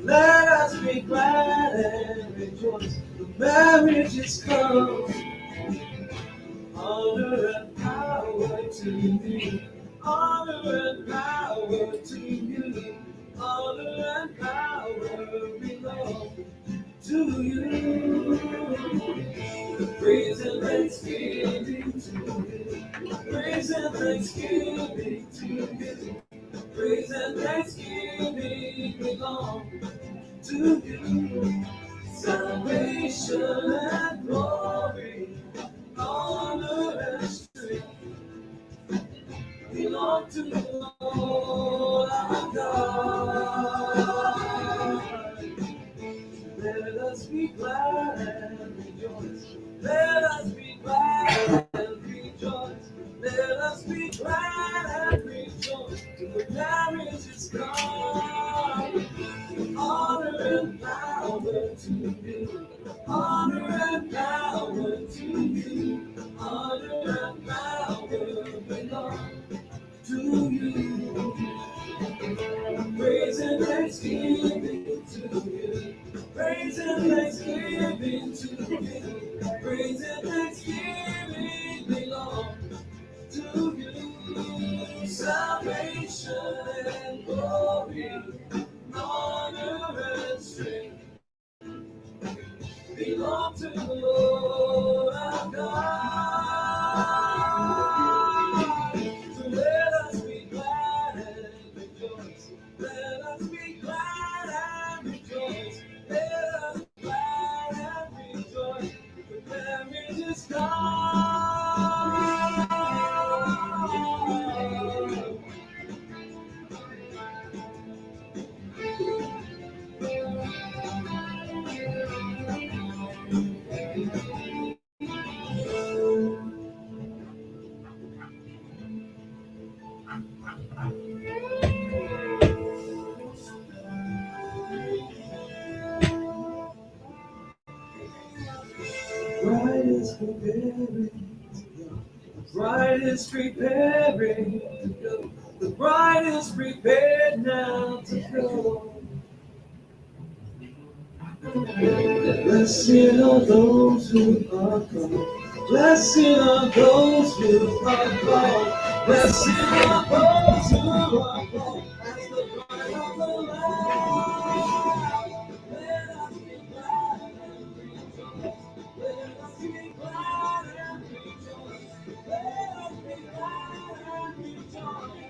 Let us be glad and rejoice. The marriage is come. Honor and power to you. Honor and power to you. Honor and power belong to you. Praise and thanksgiving to you. Praise and thanksgiving to you. Praise and thanksgiving belong to you. Salvation and glory, honor and strength belong to the Lord our God. Let us be glad and rejoice. Let us be glad and rejoice. Let us be glad and rejoice. Till the marriage is come. Honor and power to you. Honor and power to you. Honor and power belong to you. Praise and thanksgiving to you. Praise and thanksgiving to you. Praise and thanksgiving belong to you. Salvation and glory, honor and strength belong to the Lord our God. So let us be glad and rejoice. Let us be glad and rejoice. Let us be glad and rejoice. The marriage is come. Bride is preparing to go. The bride is preparing to go. The bride is prepared now to go. Blessed are those who are called. Blessed are those who are called. Blessed are those who are called. As the bride of the Lamb. Let us be glad and rejoice. Let us be glad and rejoice. Let us be glad and rejoice.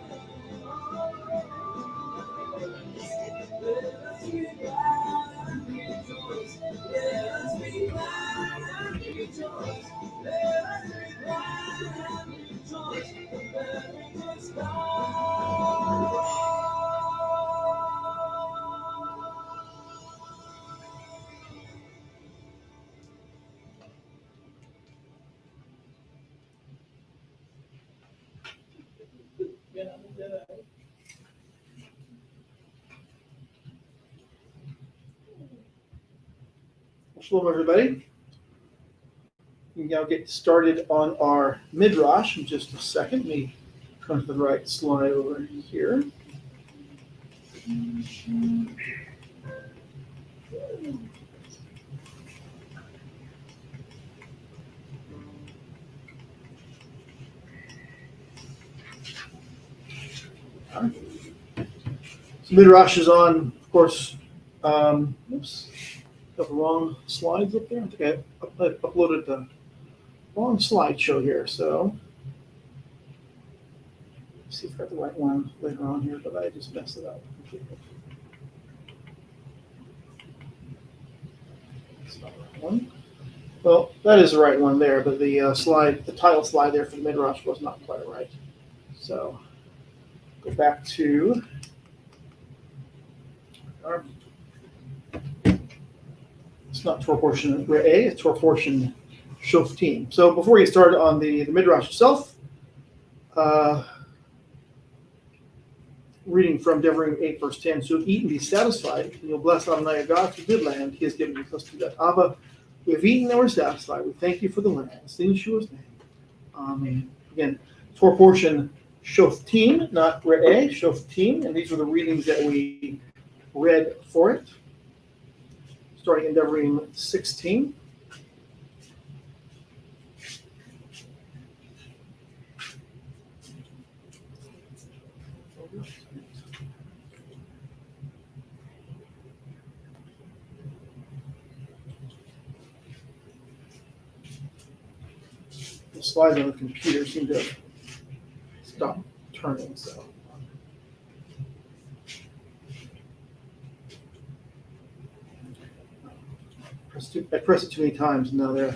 Let us be glad and rejoice. Let us be glad and rejoice. Let us be glad and rejoice. The marriage is come. Shalom, everybody. We can now get started on our Midrash in just a second. Let me come to the right slide over here. So Midrash is on, of course, oops, got the wrong slides up there. I think I uploaded the wrong slideshow here, so let's see if I got the right one later on here, but I just messed it up completely. That's not the right one. Well, that is the right one there, but the slide, the title slide there for the Midrash was not quite right. So go back to our, it's not Torah portion Re'eh, it's Torah portion Shoftim. So before we get started on the Midrash itself, reading from Devarim 8, verse 10, so eat and be satisfied, and you'll bless Adonai God for the good land He has given us to that. Abba, we have eaten and we're satisfied. We thank you for the land. It's in Yeshua's name. Amen. Again, Torah portion Shoftim, not Re'eh, Shoftim, and these were the readings that we read for it. starting in Devarim 16. The slides on the computer seem to stop turning, so. I pressed it too many times, and now they're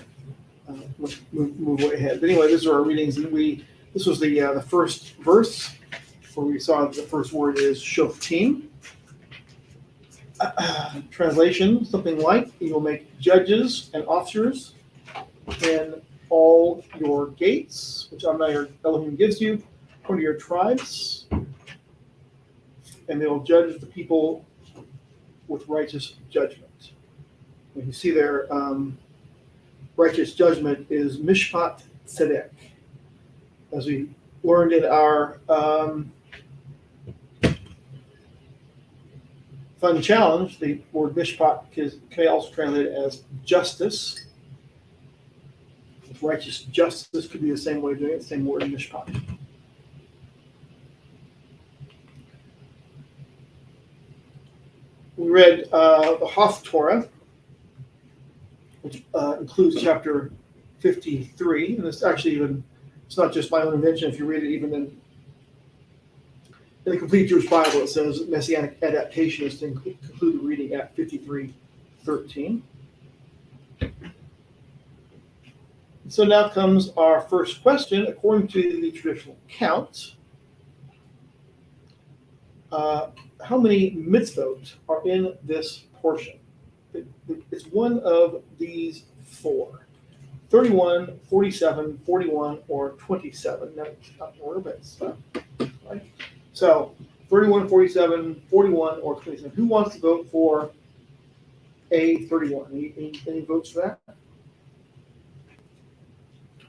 move way ahead. But anyway, these are our readings, and this was the first verse where we saw the first word is Shoftim. Translation, something like, you will make judges and officers in all your gates, which Adonai your Elohim gives you, according to your tribes, and they will judge the people with righteous judgment. And you see there, righteous judgment is mishpat tzedek. As we learned in our fun challenge, the word mishpat can be also translated as justice. Righteous justice could be the same way of doing it, same word, mishpat. We read the Hoth Torah, which includes chapter 53, and it's actually it's not just my own invention. If you read it even in the complete Jewish Bible, it says Messianic adaptation is to conclude the reading at 53:13. So now comes our first question. According to the traditional count, how many mitzvot are in this portion? It's one of these four: 31, 47, 41, or 27. Now, it's not order, but it's right. So 31, 47, 41, or 27. Who wants to vote for A, 31? Any votes for that?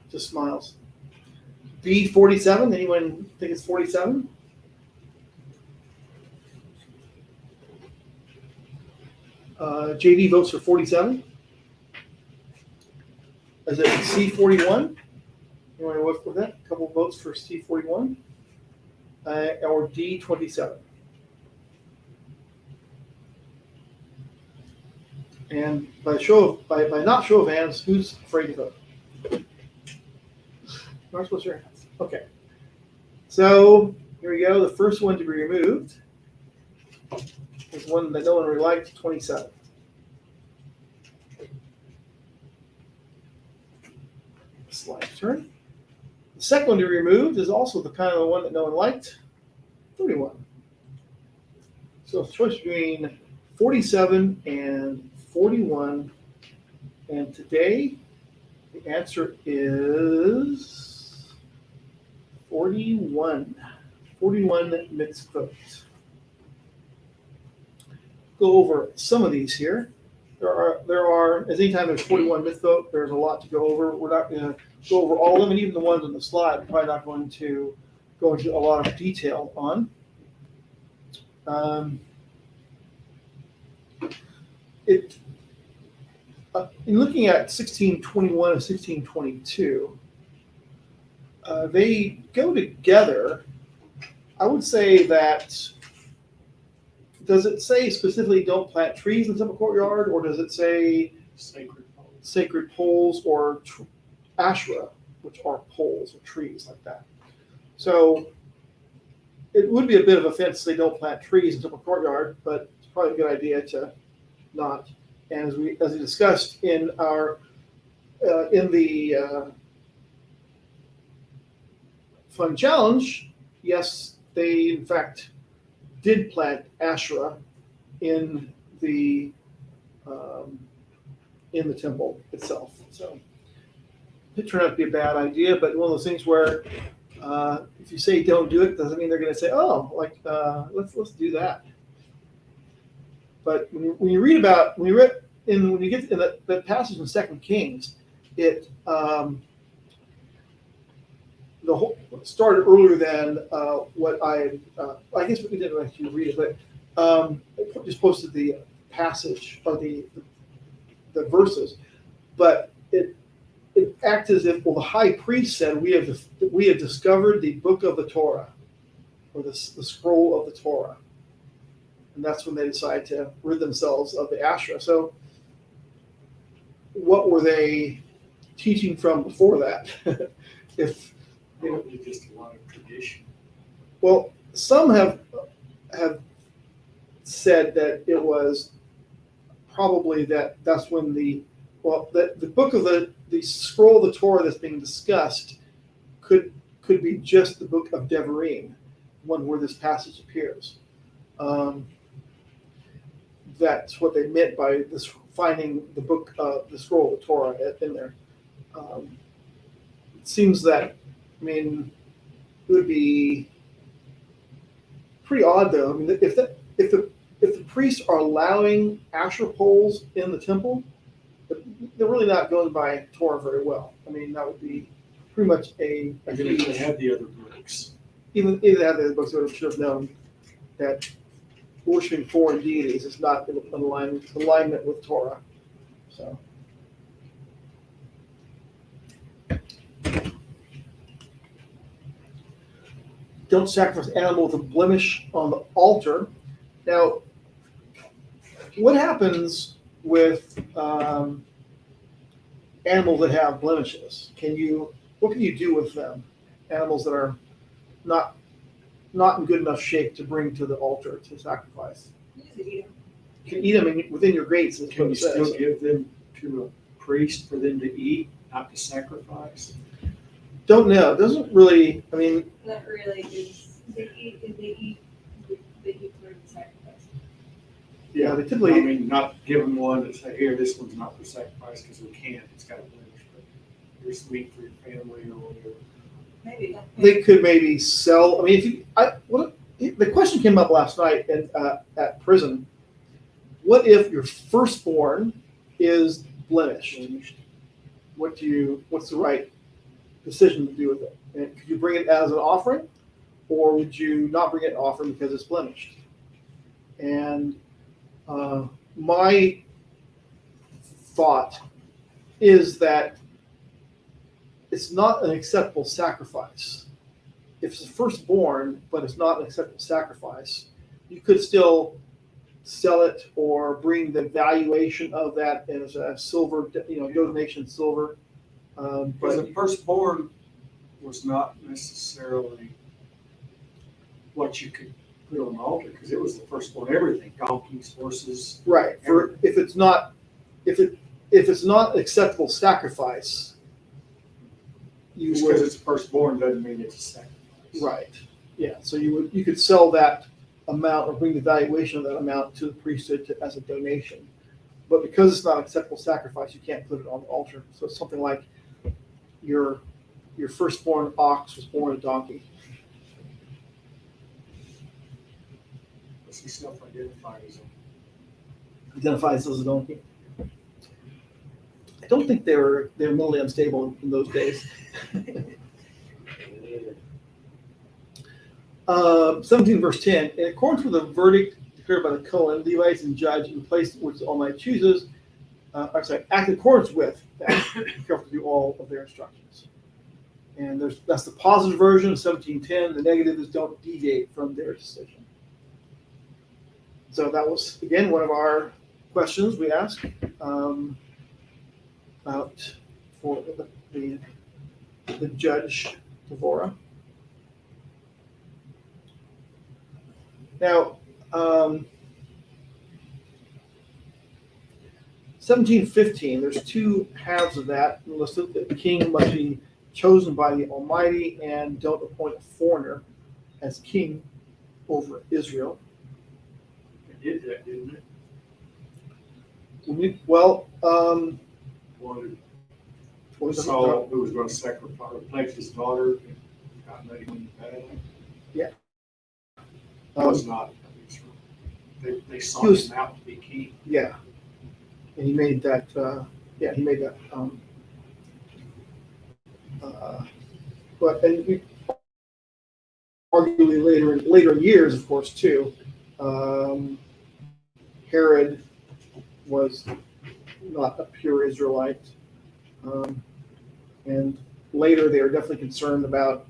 Just smiles. B, 47. Anyone think it's 47? JD votes for 47. Is it C41? You want to work with that? A couple of votes for C41. Or D27. And by not show of hands, who's afraid to vote? Not supposed to your hands. Okay. So here we go. The first one to be removed is one that no one really liked, 27. Slide turn. The second one to be removed is also the kind of the one that no one liked, 31. So it's a choice between 47 and 41. And today, the answer is 41. 41 mitzvot. Go over some of these here. There are as anytime there's 41 mitzvot, there's a lot to go over. We're not going to go over all of them, and even the ones on the slide, we're probably not going to go into a lot of detail on. In looking at 1621 and 1622, they go together. I would say that, does it say specifically don't plant trees in the temple courtyard, or does it say sacred poles or Asherah, which are poles or trees like that? So it would be a bit of offense to say don't plant trees in the temple courtyard, but it's probably a good idea to not. And as we discussed in our in the fun challenge, yes, they in fact did plant Asherah in the temple itself. So it turned out to be a bad idea, but one of those things where if you say don't do it, doesn't mean they're going to say, oh, like let's do that. But when you get in that passage in 2 Kings, it the whole started earlier than what I guess we didn't actually read it, but I just posted the passage or the the verses, but it acts as if, well, the high priest said, we have discovered the book of the Torah, or the scroll of the Torah. And that's when they decide to rid themselves of the Asherah. So what were they teaching from before that? If Probably just a lot of tradition. Well, some have said that it was probably that's when the book of the scroll of the Torah that's being discussed could be just the book of Devarim, one where this passage appears. That's what they meant by this, finding the book, the scroll of the Torah in there. It seems that, I mean, it would be pretty odd though. I mean, if the priests are allowing Asher poles in the temple, they're really not going by Torah very well. I mean, that would be pretty much a Even if they had the other books. even if they had the books, they should have known that worshiping foreign deities is not in alignment with Torah. So. Don't sacrifice animal with a blemish on the altar. Now, what happens with animals that have blemishes? What can you do with them? Animals that are not in good enough shape to bring to the altar to sacrifice. You can eat them within your gates. Can you still give them to a priest for them to eat, not to sacrifice? Don't know. It doesn't really. I mean, Not really, because they eat for the sacrifice. yeah, they I typically. mean, not give them one that say, here, this one's not for sacrifice because we can't, it's got a blemish, but here's sweet for your family or whatever. Maybe. They could maybe sell. I mean, the question came up last night at prison. What if your firstborn is blemished? What's the right decision to do with it? And could you bring it as an offering, or would you not bring it an offering because it's blemished? And my thought is that it's not an acceptable sacrifice. If it's a firstborn, but it's not an acceptable sacrifice, you could still sell it or bring the valuation of that as a silver, donation silver. Because the firstborn was not necessarily what you could put on the altar, because it was the firstborn everything, donkeys, horses. Right. If it's not acceptable sacrifice, Just because it's firstborn doesn't mean it's a sacrifice. Right. Yeah. So you could sell that amount or bring the valuation of that amount to the priesthood as a donation. But because it's not acceptable sacrifice, you can't put it on the altar. So it's something like your firstborn ox was born a donkey. But he self-identifies Identifies as a donkey. I don't think they're mentally unstable in those days. 17 verse 10. In accordance with the verdict declared by the Kohen, Levites, and judge in the place which the Almighty chooses, act in accordance with that. Be careful to do all of their instructions. And that's the positive version of 17:10. The negative is don't deviate from their decision. So that was, again, one of our questions we asked out for the judge, Devorah. Now, 17:15, there's two halves of that. Listed that the king must be chosen by the Almighty and don't appoint a foreigner as king over Israel. It did that, didn't it? Well, Wanted what was Saul, who was going to sacrifice, replace his daughter, and got ready when he died. Yeah. That was not Israel. They sought He was- him out to be king. Yeah, and he made that. But arguably later in years, of course, too. Herod was not a pure Israelite. And later, they are definitely concerned about,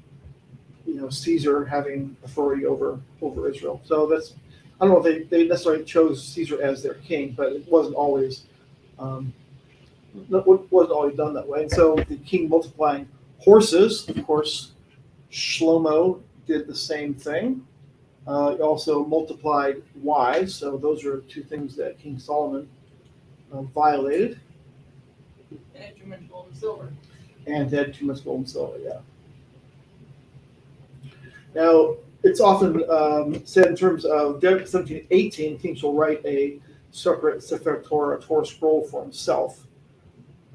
Caesar having authority over Israel. So that's, I don't know if they necessarily chose Caesar as their king, but it wasn't always done that way. And so the king multiplying horses, of course, Shlomo did the same thing. He also multiplied wives. So those are two things that King Solomon violated. And too much gold and silver. And had too much gold and silver, yeah. Now, it's often said in terms of 1718, king shall write a separate Sefer Torah, a Torah scroll for himself.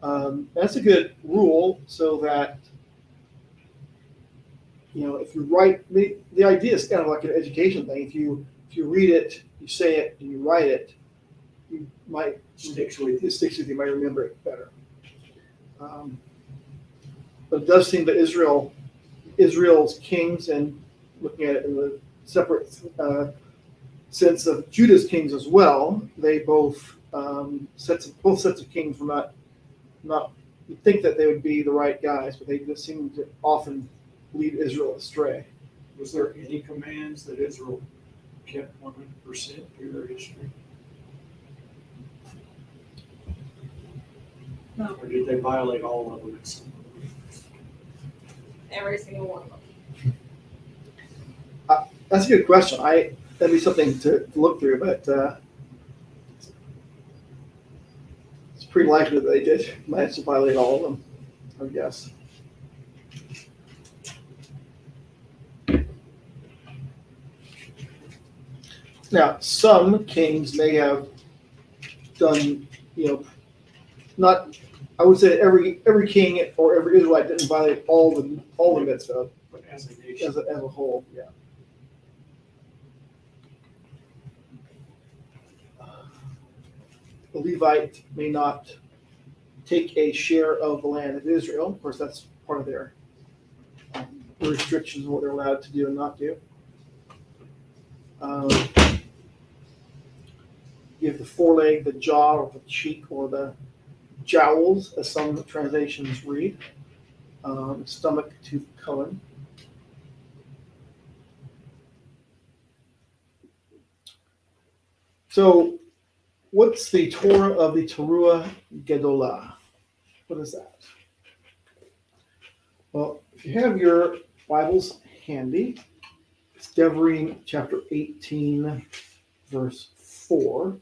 That's a good rule, so that, if you write, the idea is kind of like an education thing. If you read it, you say it, and you write it, you might it sticks with you, you might remember it better. But it does seem that Israel's kings, and looking at it in the separate sense of Judah's kings as well, they both sets of kings were not you'd think that they would be the right guys, but they just seem to often lead Israel astray. Was there any commands that Israel kept 100% through their history? No. Or did they violate all of them at some point? Every single one of them. That's a good question. That'd be something to look through, but it's pretty likely that they did manage to violate all of them, I guess. Now, some kings may have done, not. I would say every king or every Israelite didn't violate all the mitzvah, But as a nation, as a whole, yeah. The Levite may not take a share of the land of Israel. Of course, that's part of their restrictions on what they're allowed to do and not do. Give the foreleg, the jaw, or the cheek, or the jowls, as some translations read. Stomach to Cohen. So, what's the Torah of the Teruah Gedolah? What is that? Well, if you have your Bibles handy, it's Devarim chapter 18, verse 4.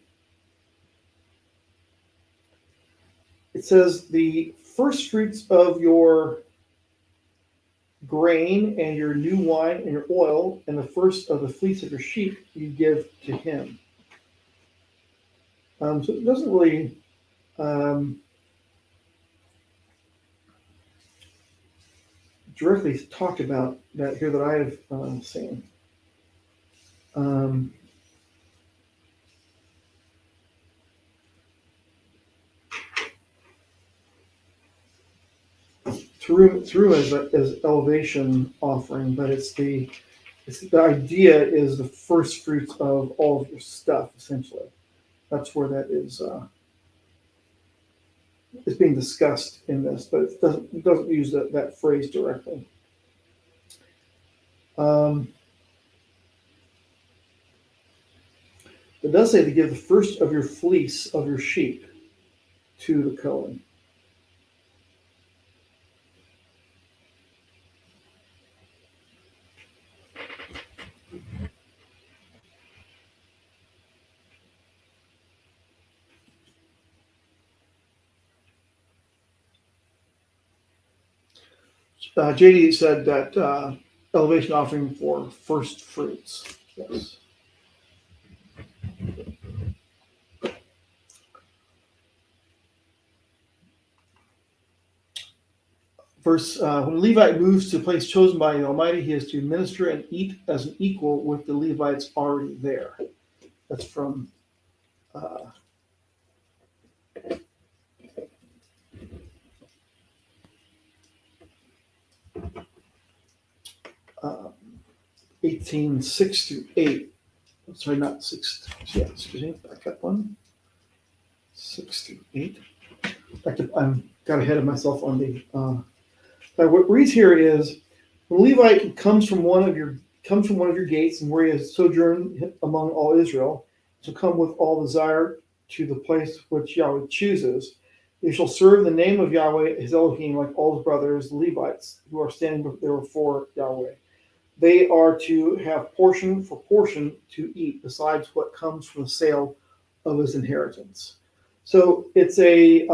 It says, the first fruits of your grain and your new wine and your oil and the first of the fleece of your sheep you give to him. So it doesn't really directly talk about that here that I have seen. Teruah is elevation offering, but it's the idea is the first fruits of all of your stuff, essentially. That's where that is being discussed in this, but it doesn't use that phrase directly. It does say to give the first of your fleece of your sheep to the Cohen. JD said that elevation offering for first fruits. Yes. Verse, when Levite moves to a place chosen by the Almighty, he is to minister and eat as an equal with the Levites already there. That's from 18:6-8. Sorry, not 6. Yeah, excuse me. Back up one. 6 through 8. I got ahead of myself on the. What reads here is, when Levite comes from one of your gates, and where he has sojourned among all Israel, to come with all desire to the place which Yahweh chooses. They shall serve the name of Yahweh his Elohim, like all his brothers, the Levites, who are standing there before Yahweh. They are to have portion for portion to eat, besides what comes from the sale of his inheritance. So it's it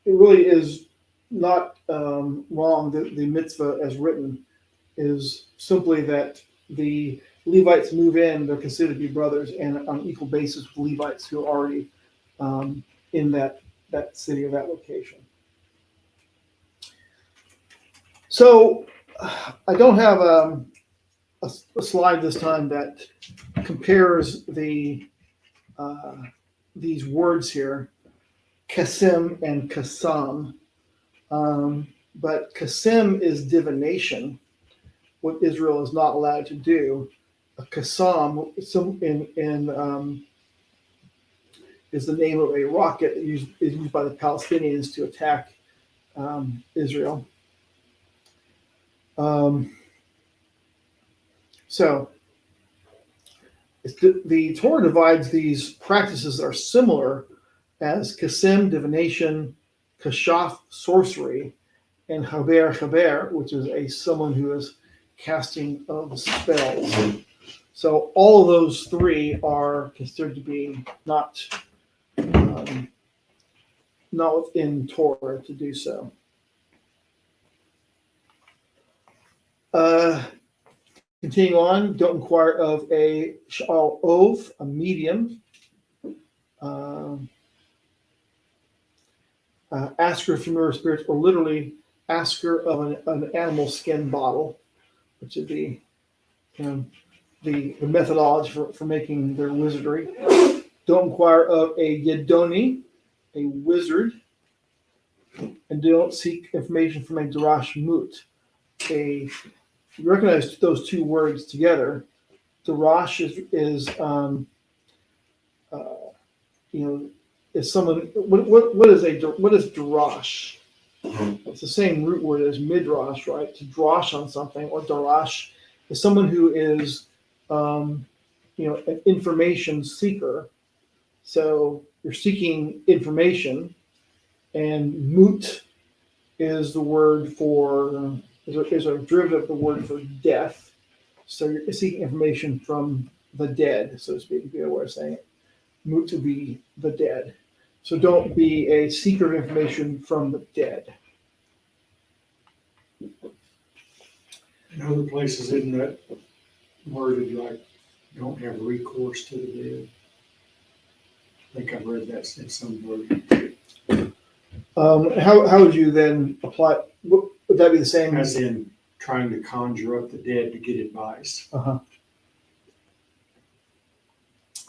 really is not wrong that the mitzvah as written is simply that the Levites move in, they're considered to be brothers and on equal basis with Levites who are already in that city or that location. So I don't have a slide this time that compares these words here, kasim and kasam. But kasim is divination, what Israel is not allowed to do. A kasam is the name of a rocket that is used by the Palestinians to attack Israel. So the Torah divides these practices that are similar as kasim, divination, kashaf, sorcery, and haber, which is someone who is casting of spells. So all of those three are considered to be not within Torah to do so. Continuing on, don't inquire of a sha'al ov, a medium. Asker of familiar spirits, or literally asker of an animal skin bottle, which would be the methodology for making their wizardry. Don't inquire of a yedoni, a wizard, and don't seek information from a darash mut. You recognize those two words together. Darash is someone. What is darash? It's the same root word as midrash, right? To drash on something, or darash is someone who is an information seeker. So you're seeking information, and mut is the word for is a derivative of the word for death. So you're seeking information from the dead, so to speak, would be a way of saying it. Mut to be the dead. So don't be a seeker of information from the dead. In other places, isn't that worded like don't have recourse to the dead? I think I've read that in some version. How would you then apply? Would that be the same? As in trying to conjure up the dead to get advice.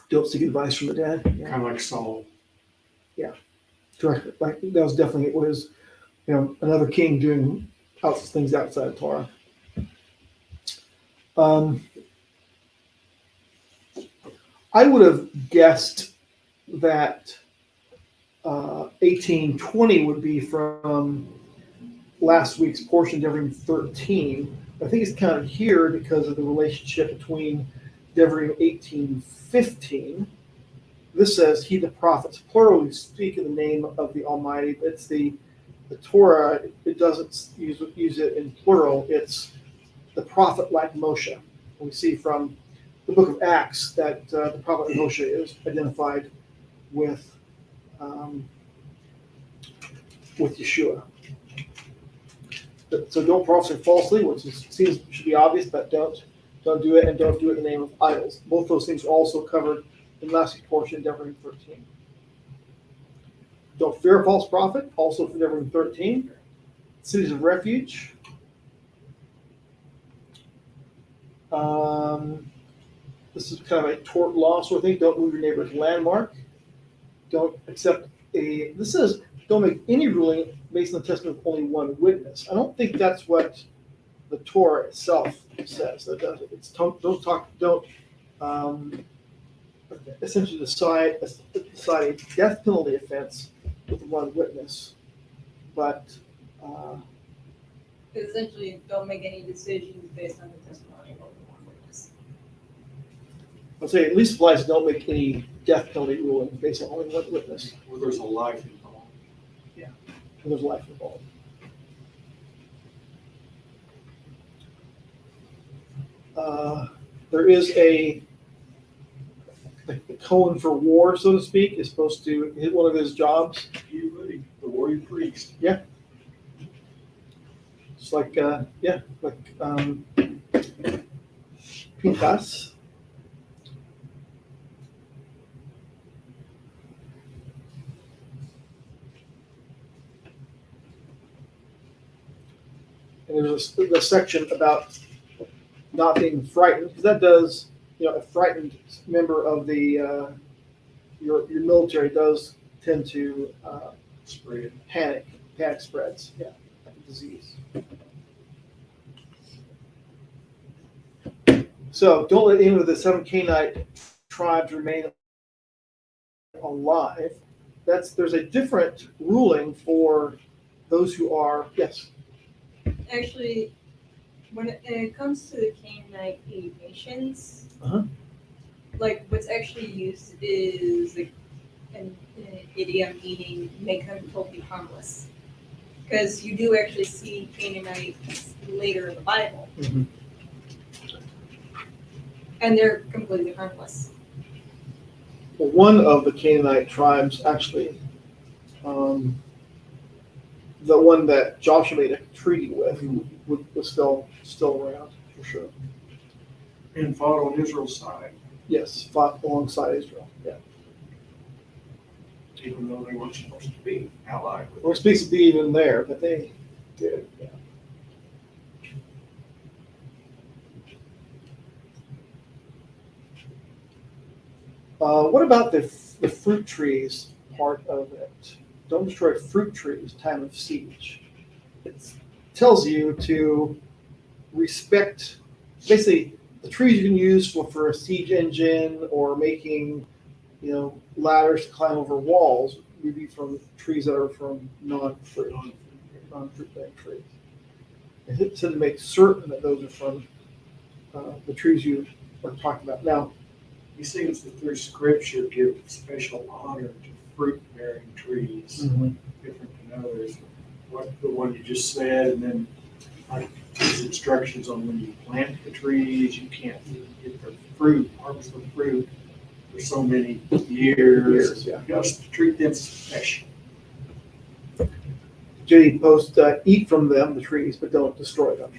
Don't seek advice from the dead. Yeah. Kind of like Saul. Correct. Like that was definitely another king doing things outside of Torah. I would have guessed that 18:20 would be from last week's portion, Devarim 13. I think it's counted here because of the relationship between Devarim 18:15. This says, he the prophets, plural, speak in the name of the Almighty. But it's the Torah, it doesn't use it in plural. It's the prophet like Moshe. We see from the book of Acts that the prophet Moshe is identified with Yeshua. So don't prophesy falsely, which should be obvious, but don't do it, and don't do it in the name of idols. Both those things are also covered in the last portion, Devarim 13. Don't fear a false prophet, also for Devarim 13. Cities of refuge. This is kind of a tort law sort of thing. Don't move your neighbor's landmark. Don't accept this says don't make any ruling based on the testimony of only one witness. I don't think that's what the Torah itself says. That does it. It's don't essentially decide a death penalty offense with one witness, but Essentially, don't make any decisions based on the testimony of only one witness. I'd say at least applies to don't make any death penalty ruling based on only one witness. Well, there's a life involved. And there's life involved. There is the Cohen for war, so to speak, is supposed to hit one of his jobs. The warrior priest. It's like Pinchas. And there's a section about not being frightened, because that does, a frightened member of the your military does tend to Spread. panic spreads, like a disease. So don't let any of the 7 Canaanite tribes remain alive. There's a different ruling for those who are, yes. Actually, when it comes to the Canaanite nations, Uh-huh. like what's actually used is like an idiom meaning make them totally harmless. Because you do actually see Canaanites later in the Bible, Mhm. and they're completely harmless. Well, one of the Canaanite tribes actually, the one that Joshua made a treaty with, was still around for sure. And fought on Israel's side, Yes, fought alongside Israel. Yeah. even though they weren't supposed to be allied with. Well, it speaks to be even there, but they did. Yeah. What about the fruit trees part of it? Don't destroy fruit trees, time of siege. It tells you to respect, basically, the trees you can use for a siege engine or making, ladders to climb over walls would be from trees that are from non-fruit bearing trees. It said to make certain that those are from the trees you are talking about. Now, He seems to, through scripture, give special honor to fruit-bearing trees, different than others. What the one you just said, and then like his instructions on when you plant the trees, you can't even get the fruit, harvest the fruit for so many years. Yeah. You just treat them special. JD post, eat from them, the trees, but don't destroy them.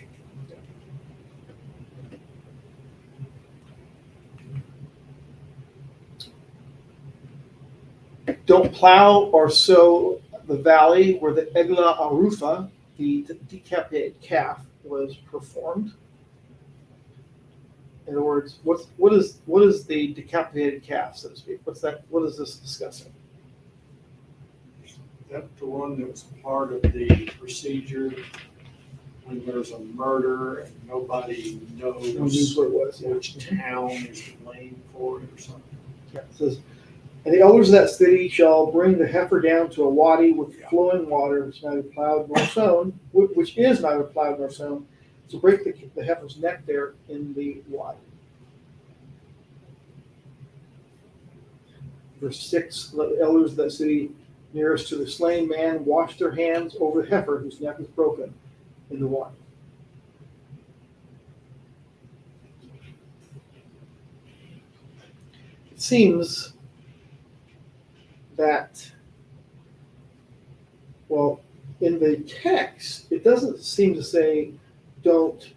Don't plow or sow the valley where the Eglah Arufa, the decapitated calf, was performed. In other words, what is the decapitated calf, so to speak? What is this discussing? That's the one that was part of the procedure when there's a murder and nobody knows What it was. Yeah. which town is blamed for it or something. Yeah, it says, and the elders of that city shall bring the heifer down to a wadi with flowing water, which is neither plowed nor sown, to break the heifer's neck there in the wadi. Verse 6, let the elders of that city nearest to the slain man wash their hands over the heifer whose neck is broken in the wadi. It seems that, well, in the text, it doesn't seem to say don't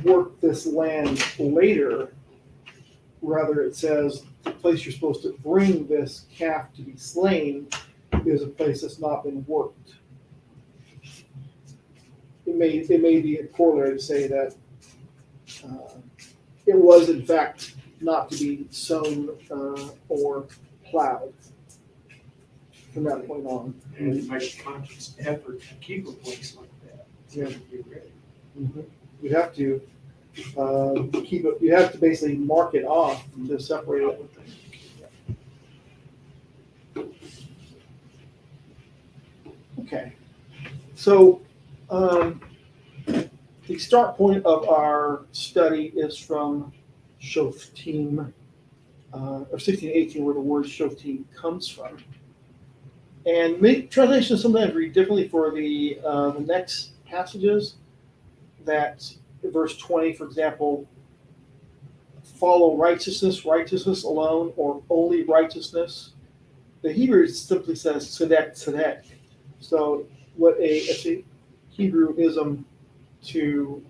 work this land later. Rather, it says the place you're supposed to bring this calf to be slain is a place that's not been worked. It may be a corollary to say that it was in fact not to be sown or plowed from that point on. And you make a conscious effort to keep a place like that. Yeah. To be ready. You have to, keep it. You have to basically mark it off to separate it. Okay, so the start point of our study is from Shoftim, or 1618, where the word Shoftim comes from. And translations sometimes read differently for the next passages. That verse 20, for example, follow righteousness, righteousness alone, or only righteousness. The Hebrew simply says tzedek, tzedek. So what it's a Hebrewism to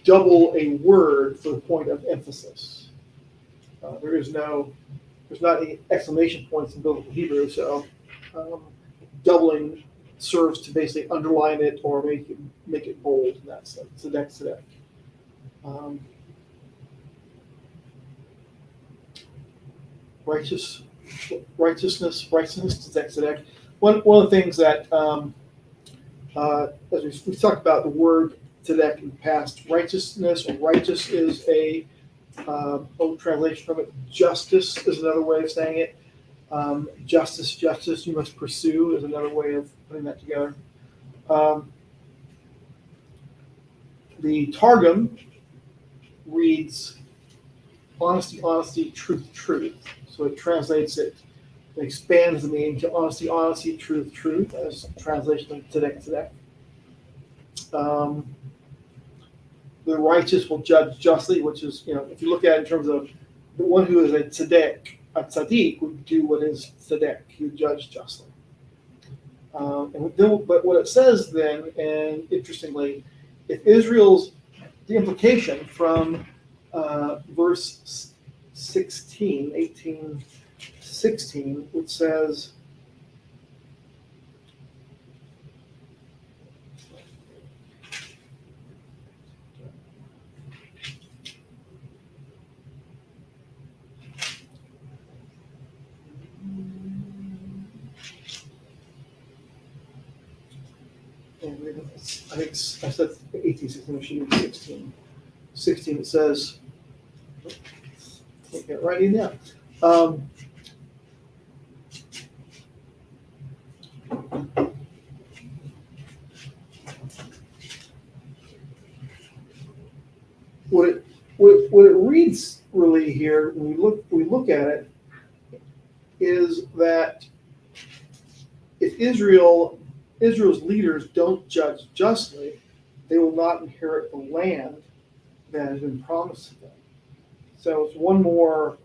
double a word for the point of emphasis. There's not any exclamation points in biblical Hebrew, so doubling serves to basically underline it or make it bold in that sense. Tzedek, tzedek. Righteousness, tzedek, tzedek. One of the things that, as we talked about the word tzedek in the past, righteousness or righteous is a old translation from it. Justice is another way of saying it. Justice, you must pursue is another way of putting that together. The Targum reads honesty, truth. So it translates it expands the meaning to honesty, truth, as translation of tzedek. The righteous will judge justly, which is, if you look at it in terms of the one who is a tzaddik would do what is tzedek, he would judge justly. But what it says then, and interestingly, if the implication from verse 18, 16, which says, I think I said 18, 16, it should be 16. 16, it says, get right in there. What it reads really here when we look at it is that if Israel's leaders don't judge justly, they will not inherit the land that has been promised to them. So it's one more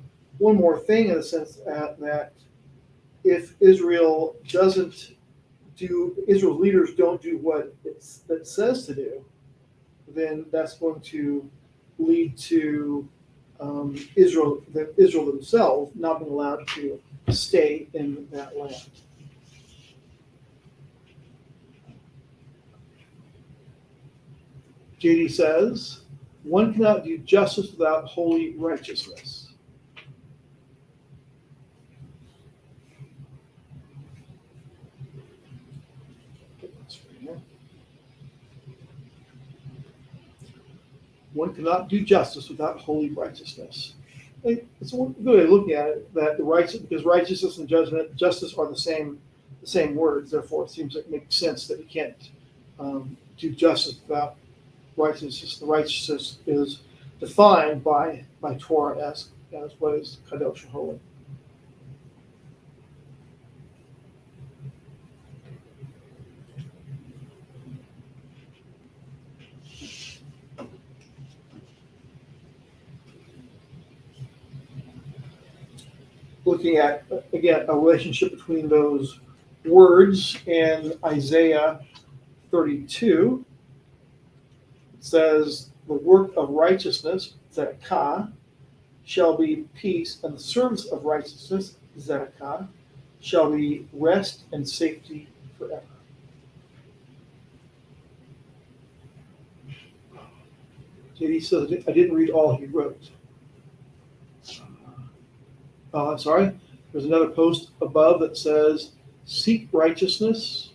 thing in the sense that if Israel's leaders don't do what it says to do, then that's going to lead to Israel themselves not being allowed to stay in that land. JD says, one cannot do justice without holy righteousness. One cannot do justice without holy righteousness. It's a good way of looking at it, that because righteousness and justice are the same words. Therefore, it seems like it makes sense that you can't do justice without righteousness. The righteousness is defined by Torah as what is kadosh, holy. Looking at, again, a relationship between those words in Isaiah 32, it says, the work of righteousness, tzedakah, shall be peace, and the service of righteousness, tzedakah, shall be rest and safety forever. JD says, I didn't read all he wrote. I'm sorry. There's another post above that says, seek righteousness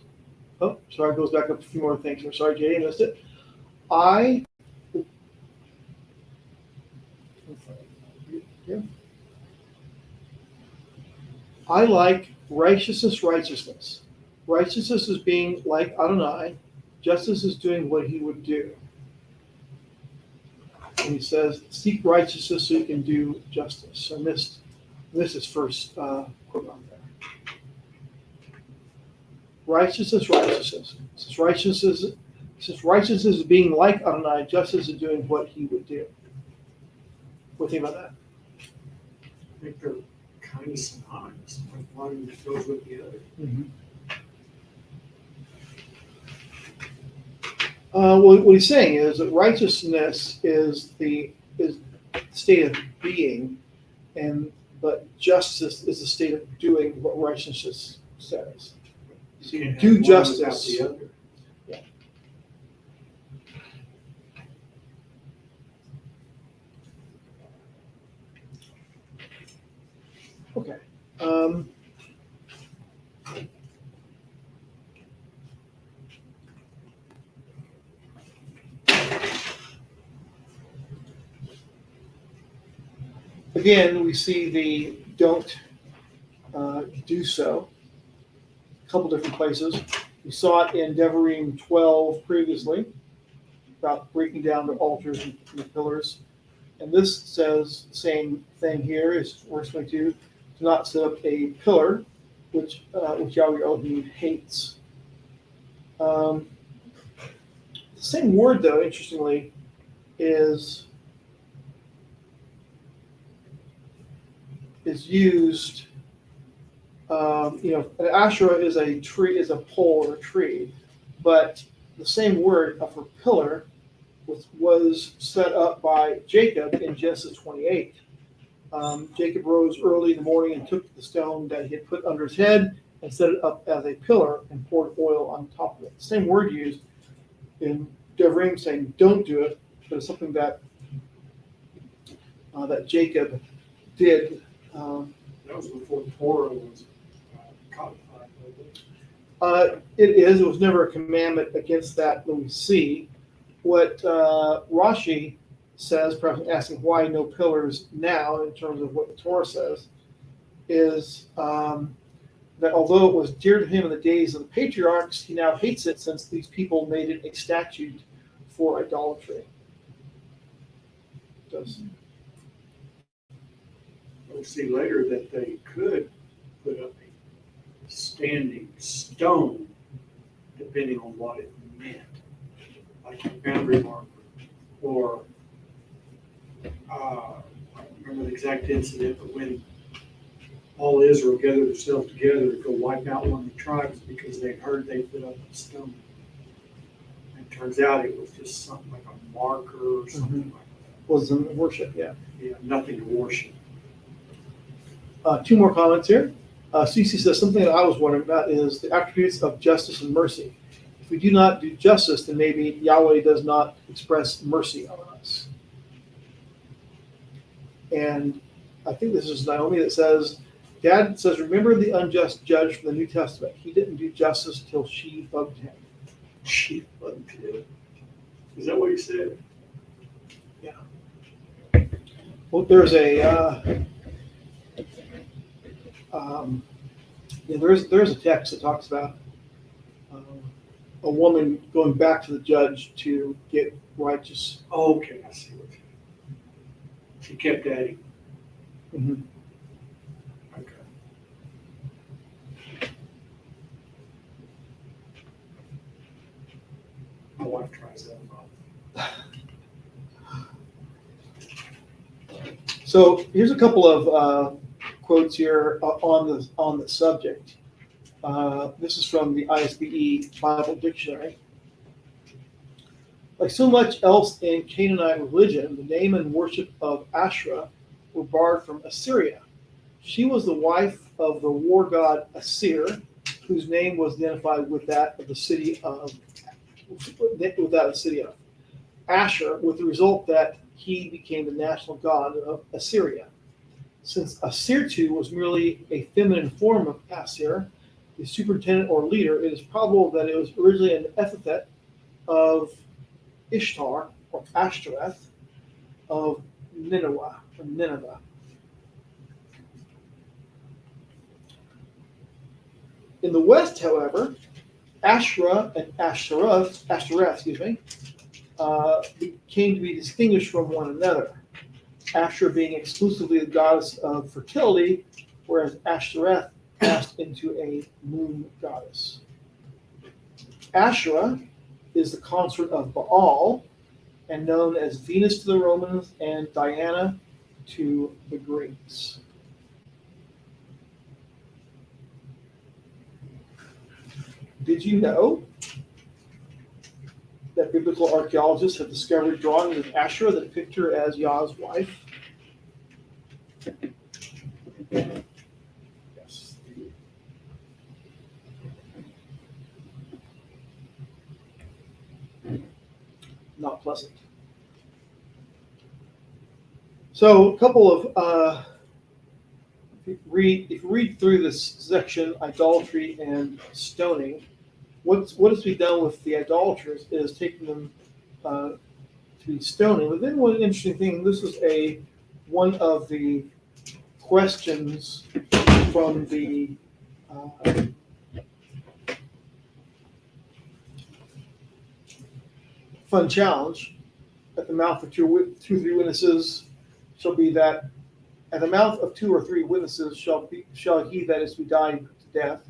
Oh, sorry, it goes back up a few more things here. Sorry, Jay, I missed it. I I like righteousness, righteousness. Righteousness is being like Adonai. Justice is doing what he would do. And he says, seek righteousness so you can do justice. I missed his first quote on there. Righteousness, righteousness. Since righteousness is being like Adonai, justice is doing what he would do. What do you think about that? I think they're kind of synonymous. Like one goes with the other. Mm-hmm. What he's saying is that righteousness is the state of being, but justice is the state of doing what righteousness says. So you Can't do have one justice. without the other. Yeah. Okay. Again, we see the don't do so. A couple different places. We saw it in Devarim 12 previously, about breaking down the altars and the pillars. And this says the same thing here, is verse 22, to not set up a pillar, which Yahweh Elohim hates. The same word, though, interestingly, is used. An Asherah is a tree, is a pole or a tree, but the same word for pillar was set up by Jacob in Genesis 28. Jacob rose early in the morning and took the stone that he had put under his head and set it up as a pillar and poured oil on top of it. The same word used in Devarim saying don't do it, but it's something that that Jacob did. That was before Torah was codified. It is. It was never a commandment against that we see. What Rashi says, perhaps asking why no pillars now in terms of what the Torah says, is that although it was dear to him in the days of the patriarchs, he now hates it since these people made it a statute for idolatry. We'll see later that they could put up a standing stone, depending on what it meant, like a boundary marker, or I don't remember the exact incident, but when all Israel gathered themselves together to go wipe out one of the tribes because they heard they put up a stone. And it turns out it was just something like a marker or something like that. Was in worship, yeah. Yeah, nothing to worship. Two more comments here. Cece says something that I was wondering about is the attributes of justice and mercy. If we do not do justice, then maybe Yahweh does not express mercy on us. And I think this is Naomi that says, Dad says, remember the unjust judge from the New Testament. He didn't do justice till she bugged him. She bugged him. Is that what you said? Yeah. Well, there's a there's a text that talks about a woman going back to the judge to get righteous. Oh, okay, I see what you mean. She kept at him. Mm-hmm. Okay. My wife tries that a lot. So here's a couple of quotes here on the subject. This is from the ISBE Bible Dictionary. Like so much else in Canaanite religion, the name and worship of Asherah were borrowed from Assyria. She was the wife of the war god Asir, whose name was identified with that of the city of Asher, with the result that he became the national god of Assyria. Since Asir too was merely a feminine form of Asir, the superintendent or leader, it is probable that it was originally an epithet of Ishtar or Ashtoreth of Nineveh. In the West, however, Asherah and Ashtoreth, came to be distinguished from one another. Asherah being exclusively the goddess of fertility, whereas Ashtoreth passed into a moon goddess. Asherah is the consort of Baal and known as Venus to the Romans and Diana to the Greeks. Did you know that biblical archaeologists have discovered drawings of Asherah that depict her as Yah's wife? Yes. Not pleasant. So, a couple of if you read through this section, idolatry and stoning, what is to be done with the idolaters is taking them to be stoning. But then one interesting thing, this is one of the questions from the fun challenge. At the mouth of two or three witnesses shall be that. At the mouth of 2 or 3 witnesses shall he that is to be dying put to death.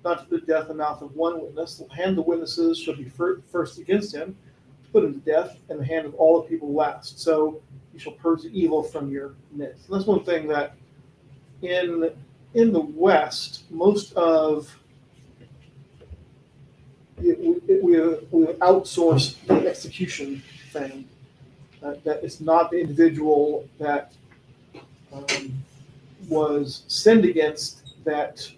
Not to put to death the mouth of one witness. The hand of the witnesses shall be first against him, to put him to death, and the hand of all the people last. So you shall purge the evil from your midst. And that's one thing that in the West, most of we outsource the execution thing. That it's not the individual that was sinned against,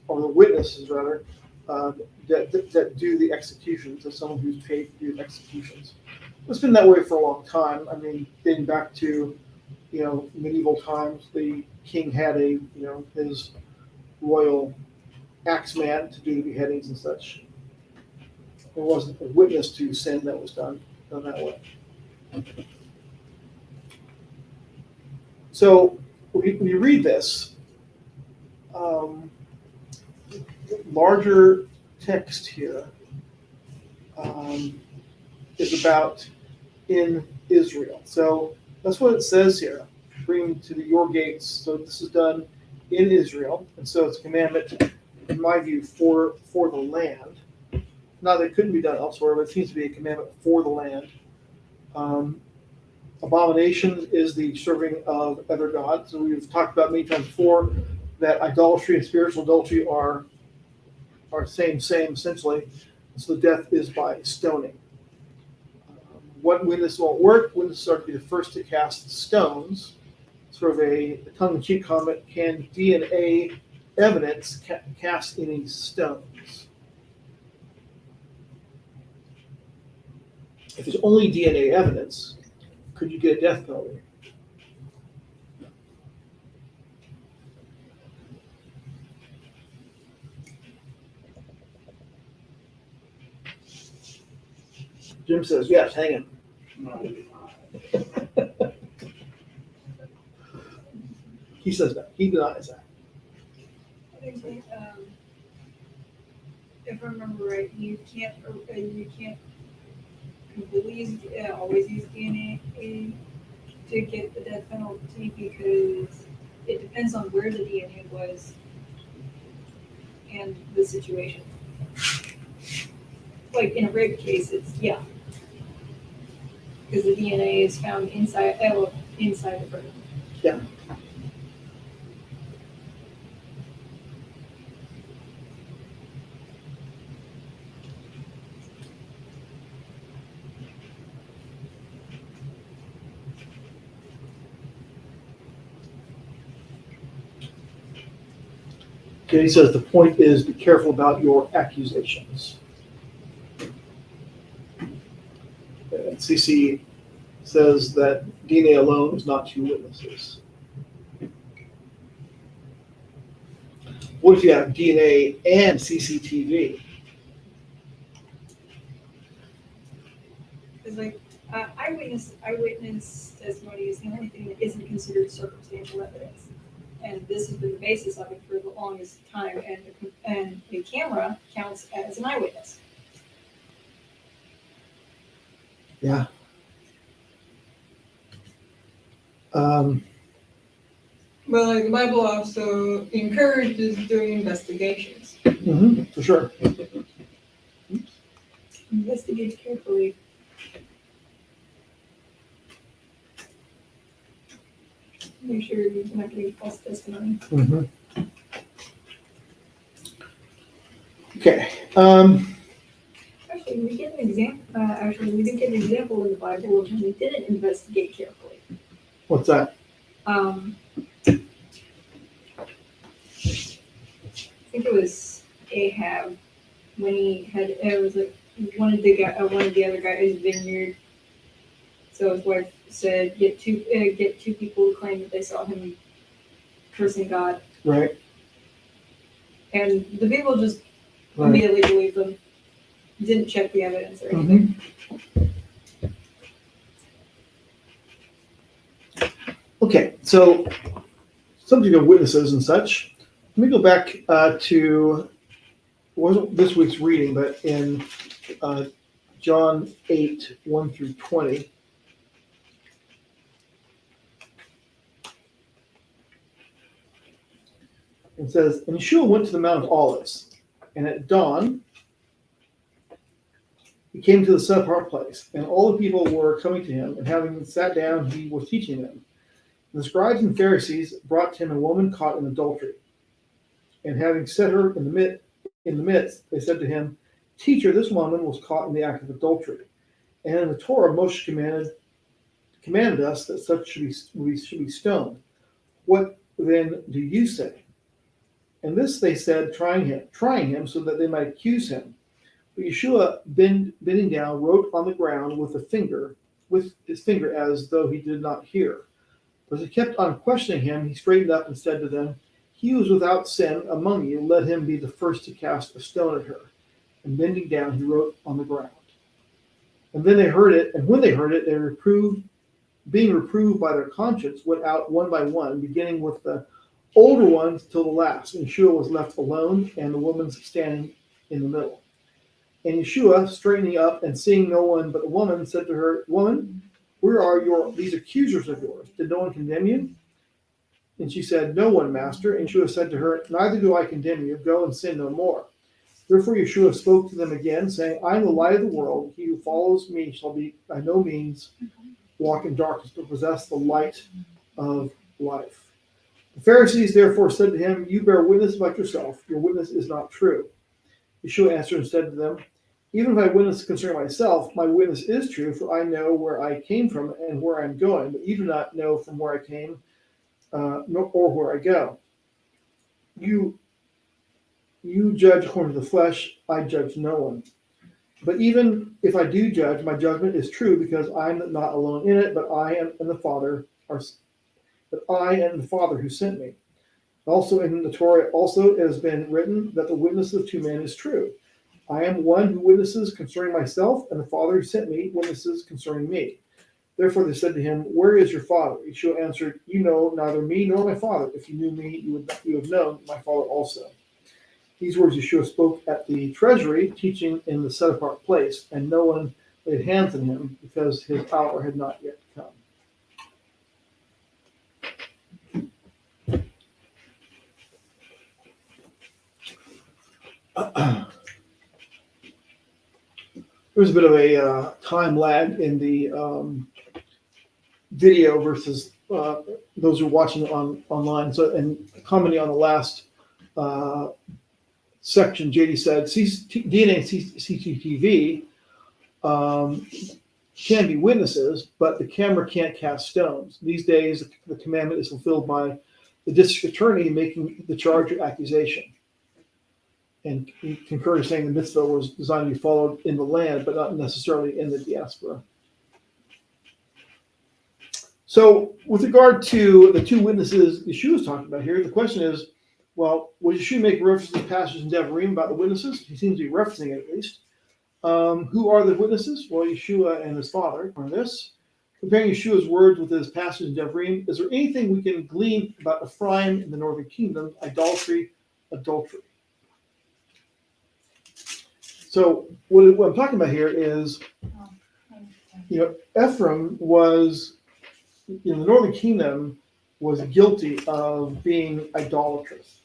or the witnesses rather, that do the executions. As someone who's paid to do the executions. It's been that way for a long time. I mean, dating back to medieval times, the king had his royal axeman to do the beheadings and such. There wasn't a witness to sin that was done that way. So when you read this, larger text here is about in Israel. So that's what it says here. Bring to your gates. So this is done in Israel, and so it's a commandment, in my view, for the land. Not that it couldn't be done elsewhere, but it seems to be a commandment for the land. Abomination is the serving of other gods. So we've talked about many times before that idolatry and spiritual adultery are same essentially. So the death is by stoning. When this won't work, witnesses are to be the first to cast stones. Sort of a tongue-in-cheek comment: can DNA evidence cast any stones? If there's only DNA evidence, could you get a death penalty? Jim says, yes, hang him. He says that. He denies that. I think, if I remember right, you can't completely always use DNA to get the death penalty because it depends on where the DNA was and the situation. Like in a rape case, it's because the DNA is found inside the person. Yeah. Okay, he says the point is be careful about your accusations. CC says that DNA alone is not 2 witnesses. What if you have DNA and CCTV? It's like eyewitness testimony is the only thing that isn't considered circumstantial evidence, and this has been the basis of it for the longest time. And the camera counts as an eyewitness. Yeah. Um, But like the Bible also encourages doing investigations. for sure. Investigate carefully. Make sure you're not getting false testimony. Mhm. Okay. Actually, we get an example. We did get an example in the Bible of when we didn't investigate carefully. What's that? I think it was Ahab when he had it was like one of the other guys' vineyard. So his wife said, "Get two people to claim that they saw him cursing God," Right. and the people just Right. immediately believed them. Didn't check the evidence or anything. Okay. So, subject of witnesses and such. Let me go back to, it wasn't this week's reading, but in John 8, 1 through 20. It says, and Yeshua went to the Mount of Olives, and at dawn he came to the set apart place, and all the people were coming to him, and having sat down, he was teaching them. And the scribes and Pharisees brought to him a woman caught in adultery. And having set her in the midst, they said to him, Teacher, this woman was caught in the act of adultery. And in the Torah, Moshe commanded us that such should be stoned. What then do you say? And this they said, trying him so that they might accuse him. But Yeshua, bending down, wrote on the ground with his finger as though he did not hear. But as they kept on questioning him, he straightened up and said to them, He who is without sin among you, let him be the first to cast a stone at her. And bending down, he wrote on the ground. And then they heard it, and when they heard it, being reproved by their conscience, went out one by one, beginning with the older ones till the last. And Yeshua was left alone, and the woman standing in the middle. And Yeshua, straightening up and seeing no one but the woman, said to her, Woman, where are these accusers of yours? Did no one condemn you? And she said, No one, Master. And Yeshua said to her, Neither do I condemn you. Go and sin no more. Therefore Yeshua spoke to them again, saying, I am the light of the world. He who follows me shall be by no means walk in darkness, but possess the light of life. The Pharisees therefore said to him, You bear witness about yourself. Your witness is not true. Yeshua answered and said to them, Even if I witness concerning myself, my witness is true, for I know where I came from and where I am going, but you do not know from where I came or where I go. You judge according to the flesh, I judge no one. But even if I do judge, my judgment is true, because I am not alone in it, but I and the Father who sent me. Also in the Torah, also it has been written that the witness of two men is true. I am one who witnesses concerning myself, and the Father who sent me witnesses concerning me. Therefore they said to him, Where is your Father? Yeshua answered, You know neither me nor my Father. If you knew me, you would have known my Father also. These words Yeshua spoke at the treasury, teaching in the set-apart place, and no one laid hands on him, because his hour had not yet come. There's a bit of a time lag in the video versus those who are watching online. So, and commenting on the last section, JD said DNA and CCTV can be witnesses, but the camera can't cast stones. These days, the commandment is fulfilled by the district attorney making the charge or accusation. And he concurred, saying the mitzvah was designed to be followed in the land, but not necessarily in the diaspora. So, with regard to the two witnesses Yeshua is talking about here, the question is, Well, would Yeshua make reference to the passage in Devarim about the witnesses? He seems to be referencing it at least. Who are the witnesses? Well, Yeshua and his father are this. Comparing Yeshua's words with his passage in Devarim, is there anything we can glean about Ephraim in the northern kingdom, idolatry, adultery? So what I'm talking about here is, Ephraim was, in the northern kingdom, was guilty of being idolatrous.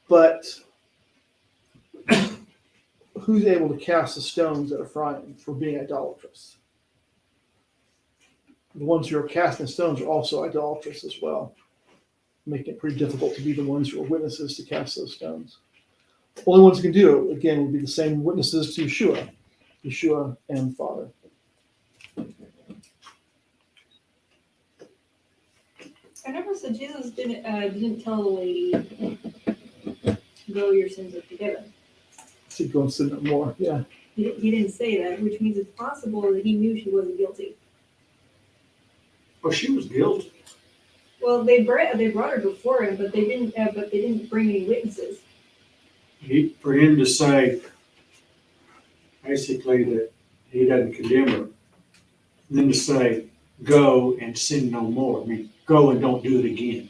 But who's able to cast the stones at Ephraim for being idolatrous? The ones who are casting stones are also idolatrous as well, making it pretty difficult to be the ones who are witnesses to cast those stones. The only ones who can do it, again, would be the same witnesses to Yeshua and the Father. I never said Jesus didn't tell the lady, "Go, your sins are forgiven." To go and sin no more, yeah. He didn't say that, which means it's possible that he knew she wasn't guilty. Well, she was guilty. Well, they brought her before him, but they didn't bring any witnesses. For him to say, basically, that he doesn't condemn her, and then to say, go and sin no more. I mean, go and don't do it again.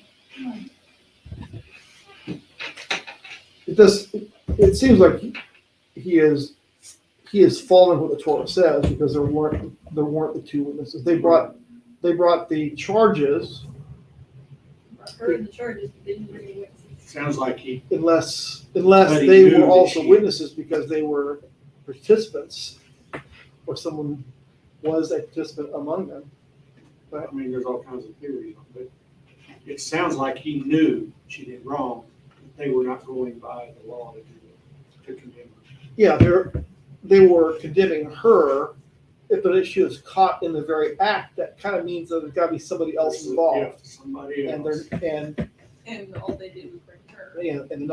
It seems like he is following what the Torah says, because there weren't the two witnesses. They brought the charges. Her and the charges, but they didn't bring any witnesses. Sounds like he. Unless But he they knew were also that witnesses because they were participants, or someone was a participant among them. I mean, there's all kinds of theories, but it sounds like he knew she did wrong, but they were not going by the law to condemn her. Yeah, they were condemning her, but if she was caught in the very act, that kind of means that there's got to be somebody else involved. Yeah, somebody else. And all they did was bring her. And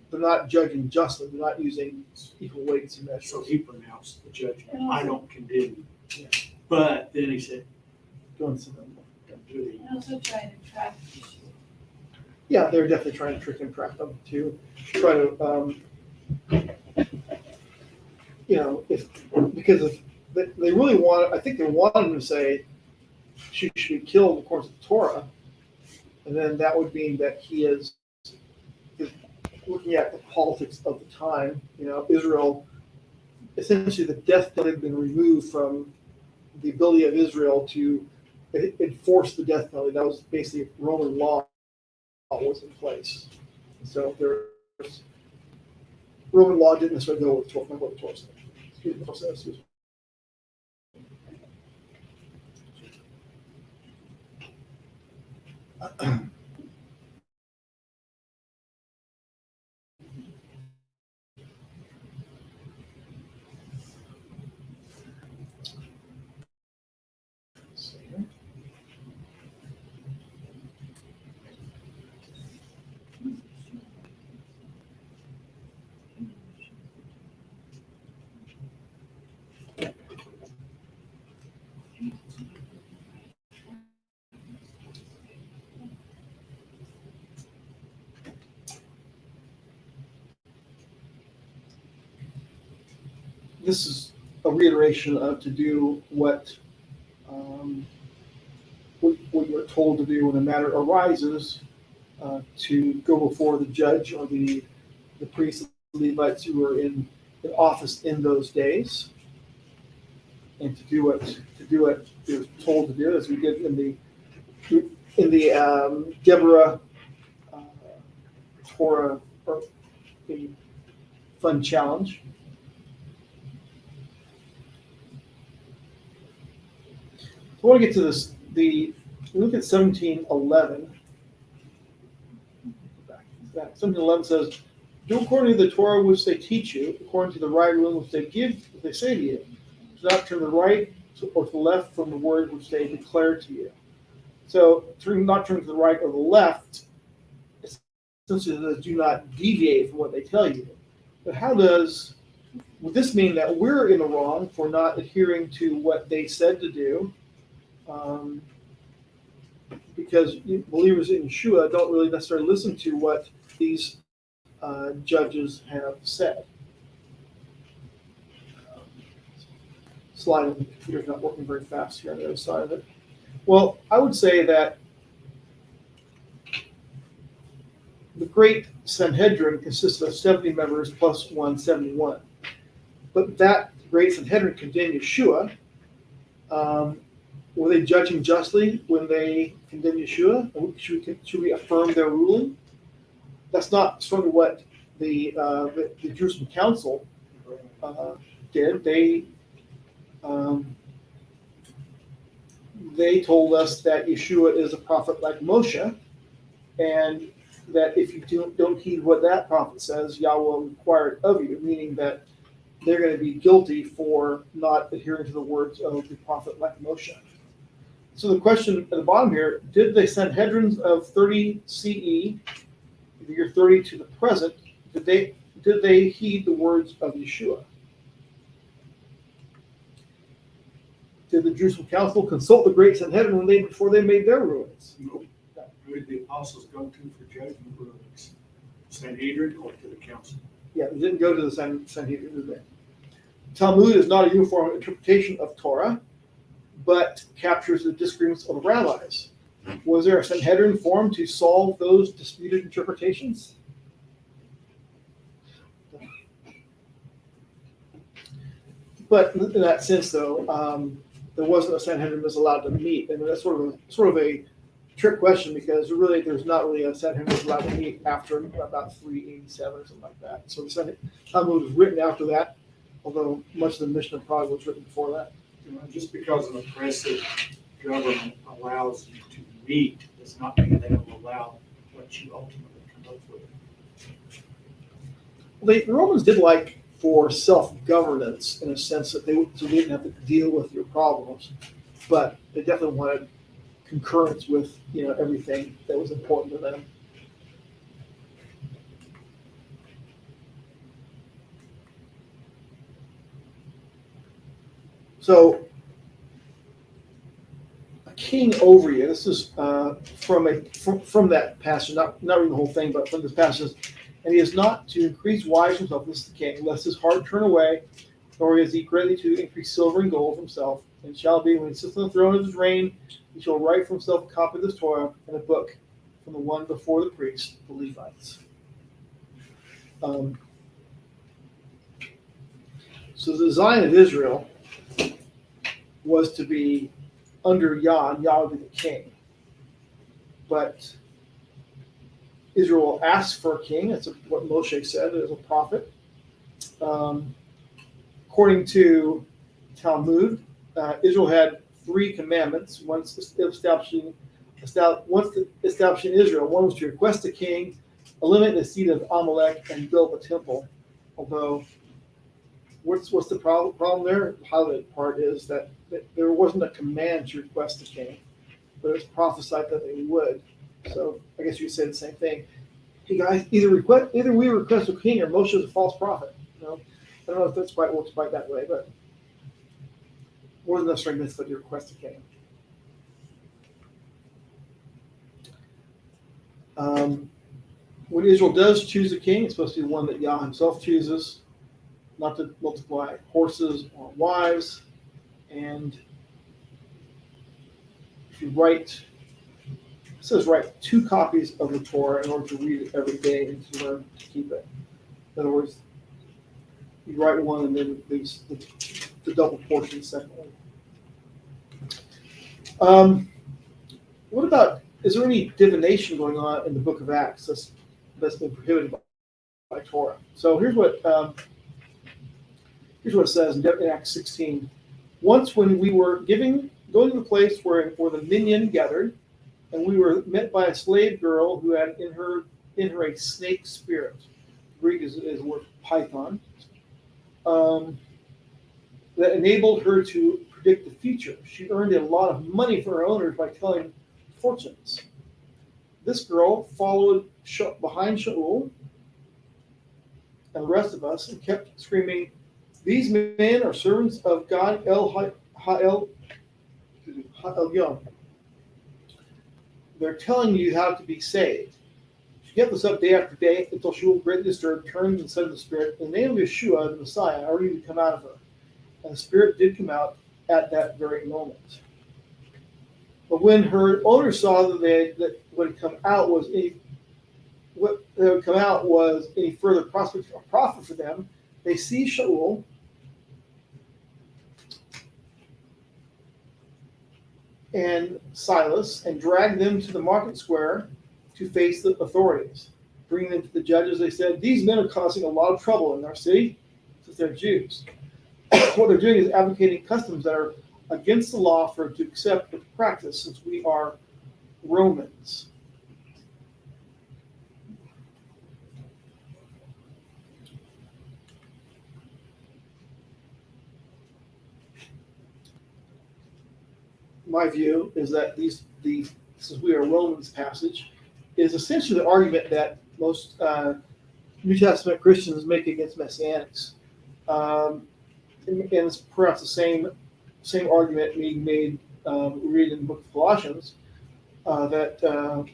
they're not judging justly. They're not using equal weights and measures. So he pronounced the judgment. I don't condemn you. Yeah. But then he said, Don't sin no more. don't do it. And also trying to trap Yeah, they're definitely trying to trick and trap them to try to, because they really I think they wanted him to say she should be killed according to the Torah, and then that would mean that he is looking at the politics of the time. Israel, essentially the death penalty had been removed from the ability of Israel to enforce the death penalty. That was basically Roman law was in place. So Roman law didn't necessarily go with what the Torah said. Excuse me, excuse me. This is a reiteration of to do what you're told to do when a matter arises, to go before the judge or the priests and Levites who were in office in those days, and to do what you're told to do, as we did in the Deborah Torah, or the fun challenge. I want to get to this. Look at 17:11. 17:11 says, "Do according to the Torah which they teach you, according to the right rule which they say to you. Do not turn to the right or to the left from the word which they declare to you." So, not turn to the right or the left, essentially says, do not deviate from what they tell you. But would this mean that we're in the wrong for not adhering to what they said to do? because believers in Yeshua don't really necessarily listen to what these judges have said. Slide on the computer's not working very fast here on the other side of it. Well, I would say that the Great Sanhedrin consisted of 70 members plus 171. But that Great Sanhedrin condemned Yeshua. Were they judging justly when they condemned Yeshua? Should we affirm their ruling? That's not sort of what the Jerusalem Council did. They told us that Yeshua is a prophet like Moshe, and that if you don't heed what that prophet says, Yahweh will require it of you, meaning that they're going to be guilty for not adhering to the words of the prophet like Moshe. So the question at the bottom here, did the Sanhedrins of 30 CE, the year 30 to the present, did they heed the words of Yeshua? Did the Jerusalem Council consult the Great Sanhedrin before they made their rulings? No. Who did the apostles go to for judgment rulings? Sanhedrin or to the council? Yeah, they didn't go to the Sanhedrin, did they? Talmud is not a uniform interpretation of Torah, but captures the disagreements of the rabbis. Was there a Sanhedrin formed to solve those disputed interpretations? But in that sense, though, there wasn't a Sanhedrin that was allowed to meet. And that's sort of a trick question, because there's not really a Sanhedrin that was allowed to meet after about 387 or something like that. So the Talmud was written after that, although much of the Mishnah probably was written before that. Just because an oppressive government allows you to meet does not mean they will allow what you ultimately come up with. The Romans did like for self-governance, in a sense that they didn't have to deal with your problems, but they definitely wanted concurrence with everything that was important to them. So, a king over you. This is from that passage, not reading the whole thing, but from this passage. And he is not to increase wives himself, this is the king, lest his heart turn away, nor is he greatly to increase silver and gold for himself. And it shall be, when he sits on the throne of his reign, he shall write for himself a copy of this Torah and a book from the one before the priest, the Levites. So the design of Israel was to be under Yah, and Yah would be the king. But Israel asked for a king. That's what Moshe said as a prophet. According to Talmud, Israel had 3 commandments. Once establishing Israel, one was to request a king, eliminate the seed of Amalek, and build a temple. Although, what's the problem there? The highlighted part is that there wasn't a command to request a king, but it was prophesied that they would. So I guess you could say the same thing. Hey guys, either we request a king, or Moshe is a false prophet. I don't know if that's works quite that way, but more than necessarily mitzvah to request a king. When Israel does choose a king, it's supposed to be one that Yah himself chooses, not to multiply horses or wives. And if you write 2 copies of the Torah in order to read it every day and to learn to keep it. In other words, you write one and then the double portion the second one. What about, is there any divination going on in the book of Acts that's been prohibited by Torah? So here's what it says in Acts 16. Once when we were going to the place where the minyan gathered, and we were met by a slave girl who had in her a snake spirit. Greek is the word python. That enabled her to predict the future. She earned a lot of money for her owners by telling fortunes. This girl followed behind Shaul and the rest of us and kept screaming, "These men are servants of God El Ha'el Yom." They're telling you how to be saved. She kept this up day after day until she was greatly disturbed, turned and said to the Spirit, in the name of Yeshua, the Messiah, I order you to come out of her. And the Spirit did come out at that very moment. But when her owner saw that what had come out was any further prospect or profit for them, they seized Shaul and Silas and dragged them to the market square to face the authorities. Bringing them to the judges, they said, these men are causing a lot of trouble in our city since they're Jews. What they're doing is advocating customs that are against the law for to accept or to practice, since we are Romans. My view is that since we are Romans passage is essentially the argument that most New Testament Christians make against Messianics. And it's perhaps the same argument being made, we read in the book of Colossians, that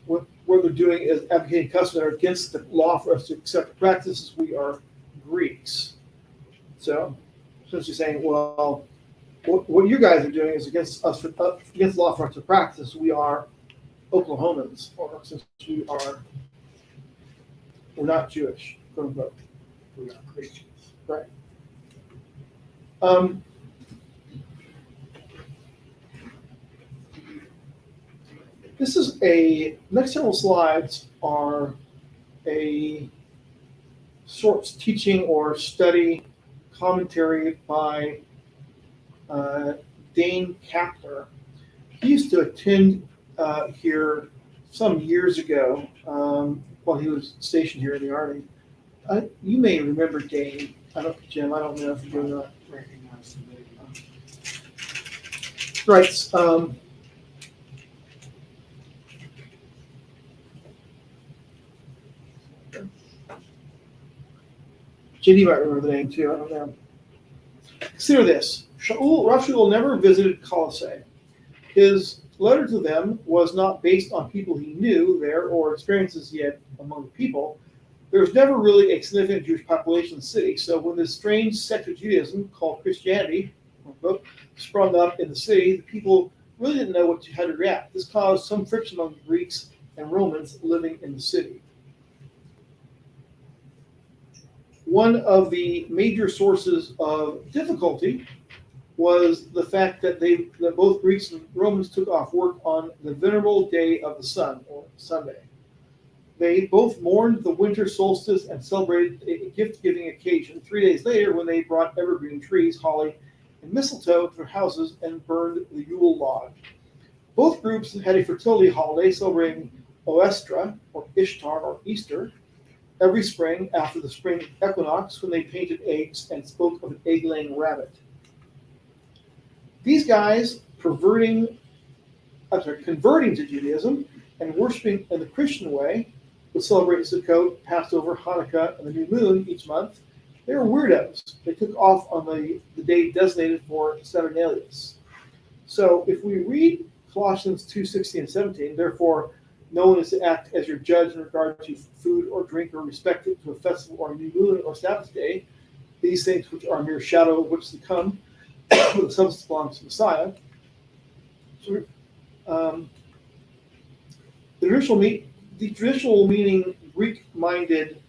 what they're doing is advocating customs that are against the law for us to accept the practices. We are Greeks. So, essentially saying, well, what you guys are doing is against us, against the law for us to practice. We are Oklahomans, or since we're not Jewish, quote unquote. We're not Christians. Right. Next several slides are a short teaching or study commentary by Dane Kapler. He used to attend here some years ago while he was stationed here in the Army. You may remember Dane. Jim, I don't know if you're not. Recognize the name. Right. JD might remember the name too. I don't know. Consider this. Rav Shaul never visited Colossae. His letter to them was not based on people he knew there or experiences he had among the people. There was never really a significant Jewish population in the city. So when this strange sect of Judaism called Christianity sprung up in the city, the people really didn't know how to react. This caused some friction among Greeks and Romans living in the city. One of the major sources of difficulty was the fact that both Greeks and Romans took off work on the venerable day of the sun, or Sunday. They both mourned the winter solstice and celebrated a gift-giving occasion 3 days later when they brought evergreen trees, holly, and mistletoe to their houses and burned the Yule log. Both groups had a fertility holiday celebrating Oestra, or Ishtar, or Easter, every spring after the spring equinox when they painted eggs and spoke of an egg-laying rabbit. These guys converting to Judaism and worshiping in the Christian way would celebrate Sukkot, Passover, Hanukkah, and the new moon each month. They were weirdos. They took off on the day designated for Saturnalius. So if we read Colossians 2:16 and 17, therefore, no one is to act as your judge in regard to food or drink or respect to a festival or a new moon or Sabbath day, these things which are a mere shadow of which is to come, the substance belongs to Messiah. So, the traditional meaning Greek-minded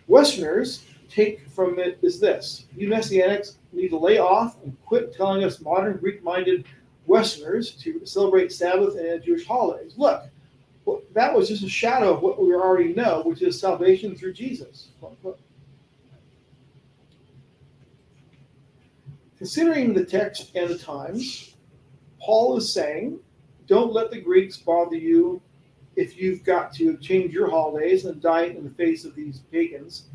Westerners take from it is this: you Messianics need to lay off and quit telling us modern Greek-minded Westerners to celebrate Sabbath and Jewish holidays. Look, well, that was just a shadow of what we already know, which is salvation through Jesus. Considering the text and the times, Paul is saying, don't let the Greeks bother you if you've got to change your holidays and die in the face of these pagans.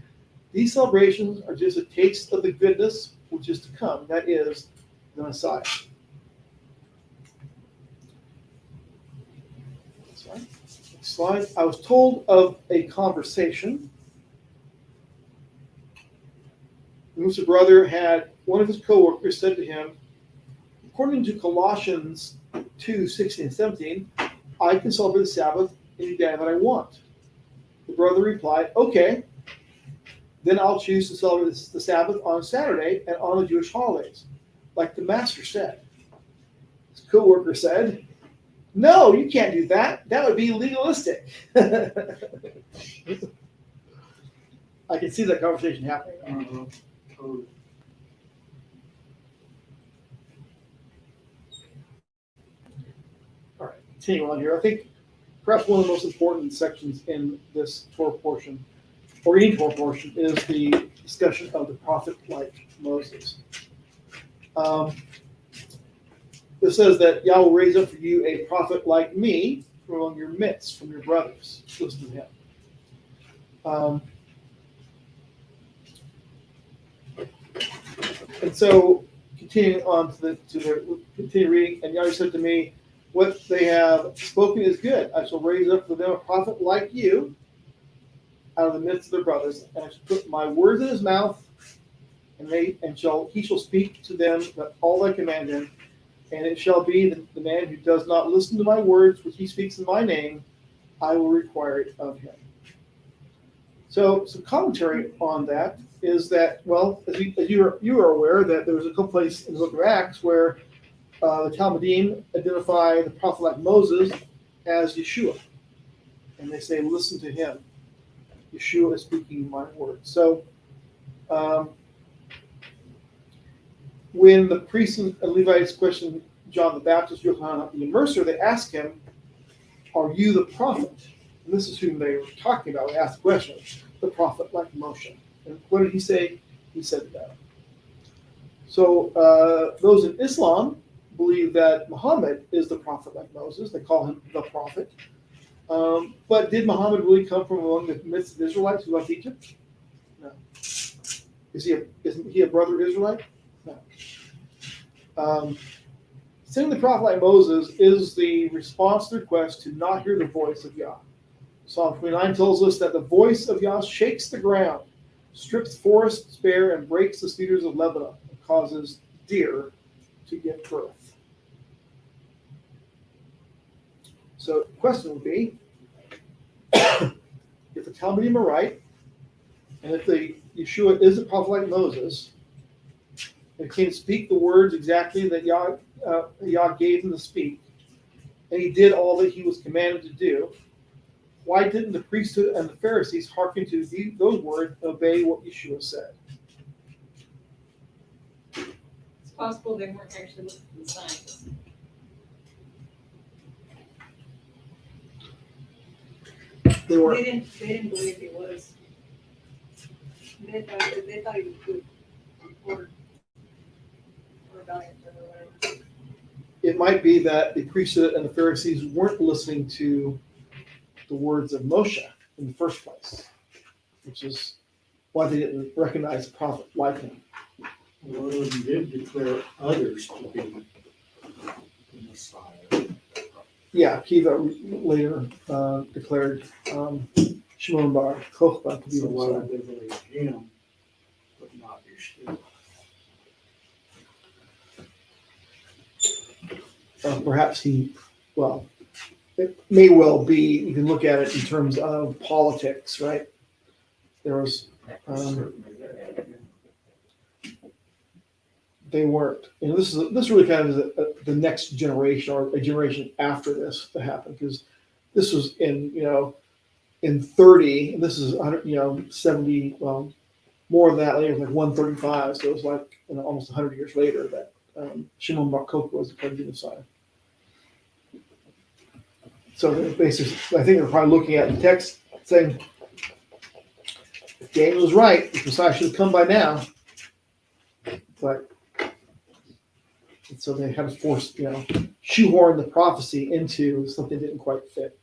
These celebrations are just a taste of the goodness which is to come, that is, the Messiah. Next slide. I was told of a conversation in which a brother had one of his co-workers said to him, according to Colossians 2:16 and 17, I can celebrate the Sabbath any day that I want. The brother replied, okay, then I'll choose to celebrate the Sabbath on Saturday and on the Jewish holidays, like the master said. His co-worker said, no, you can't do that. That would be legalistic. I can see that conversation happening. Totally. All right, continuing on here. I think perhaps one of the most important sections in this Torah portion, or any Torah portion, is the discussion of the prophet like Moses. It says that Yah will raise up for you a prophet like me from among your midst, from your brothers. Listen to him. And so, continuing on to continue reading, and Yah said to me, what they have spoken is good. I shall raise up for them a prophet like you out of the midst of their brothers, and I shall put my words in his mouth, and he shall speak to them all I command him. And it shall be that the man who does not listen to my words, which he speaks in my name, I will require it of him. So some commentary on that is that, well, as you are aware, that there was a couple places in the book of Acts where the Talmudim identify the prophet like Moses as Yeshua. And they say, listen to him. Yeshua is speaking my words. So when the priests and Levites questioned John the Baptist, Yochanan the Immerser, they asked him, are you the prophet? And this is whom they were talking about. They asked the question, the prophet like Moshe. And what did he say? He said that. So those in Islam believe that Muhammad is the prophet like Moses. They call him the prophet. But did Muhammad really come from among the midst of Israelites who left Egypt? No. Isn't he a brother Israelite? No. Sending the prophet like Moses is the response to the request to not hear the voice of Yah. Psalm 29 tells us that the voice of Yah shakes the ground, strips forests bare, and breaks the cedars of Lebanon, and causes deer to give birth. So the question would be, if the Talmudim are right, and if the Yeshua is a prophet like Moses, and can speak the words exactly that Yah gave him to speak, and he did all that he was commanded to do, why didn't the priesthood and the Pharisees hearken to those words and obey what Yeshua said? It's possible they weren't actually looking for the signs. They were. They didn't believe he was. They thought he was good or rebellion or whatever. It might be that the priesthood and the Pharisees weren't listening to the words of Moshe in the first place, which is why they didn't recognize a prophet like him. Well, he did declare others to be the Messiah. Yeah, Kiva later declared Shimon bar Kochba to be So the why Messiah. would they believe him, but not Yeshua? Perhaps it may well be, you can look at it in terms of politics, right? There was, Certainly that, they weren't, this really kind of is the next generation or a generation after this to happen, because this was in 30, and this is 70, well, more than that later, like 135, so it was like almost 100 years later that Shimon bar Kochba was declared the Messiah. So basically, I think they're probably looking at the text saying, if Daniel was right, the Messiah should have come by now. But and so they had to force, shoehorn the prophecy into something that didn't quite fit.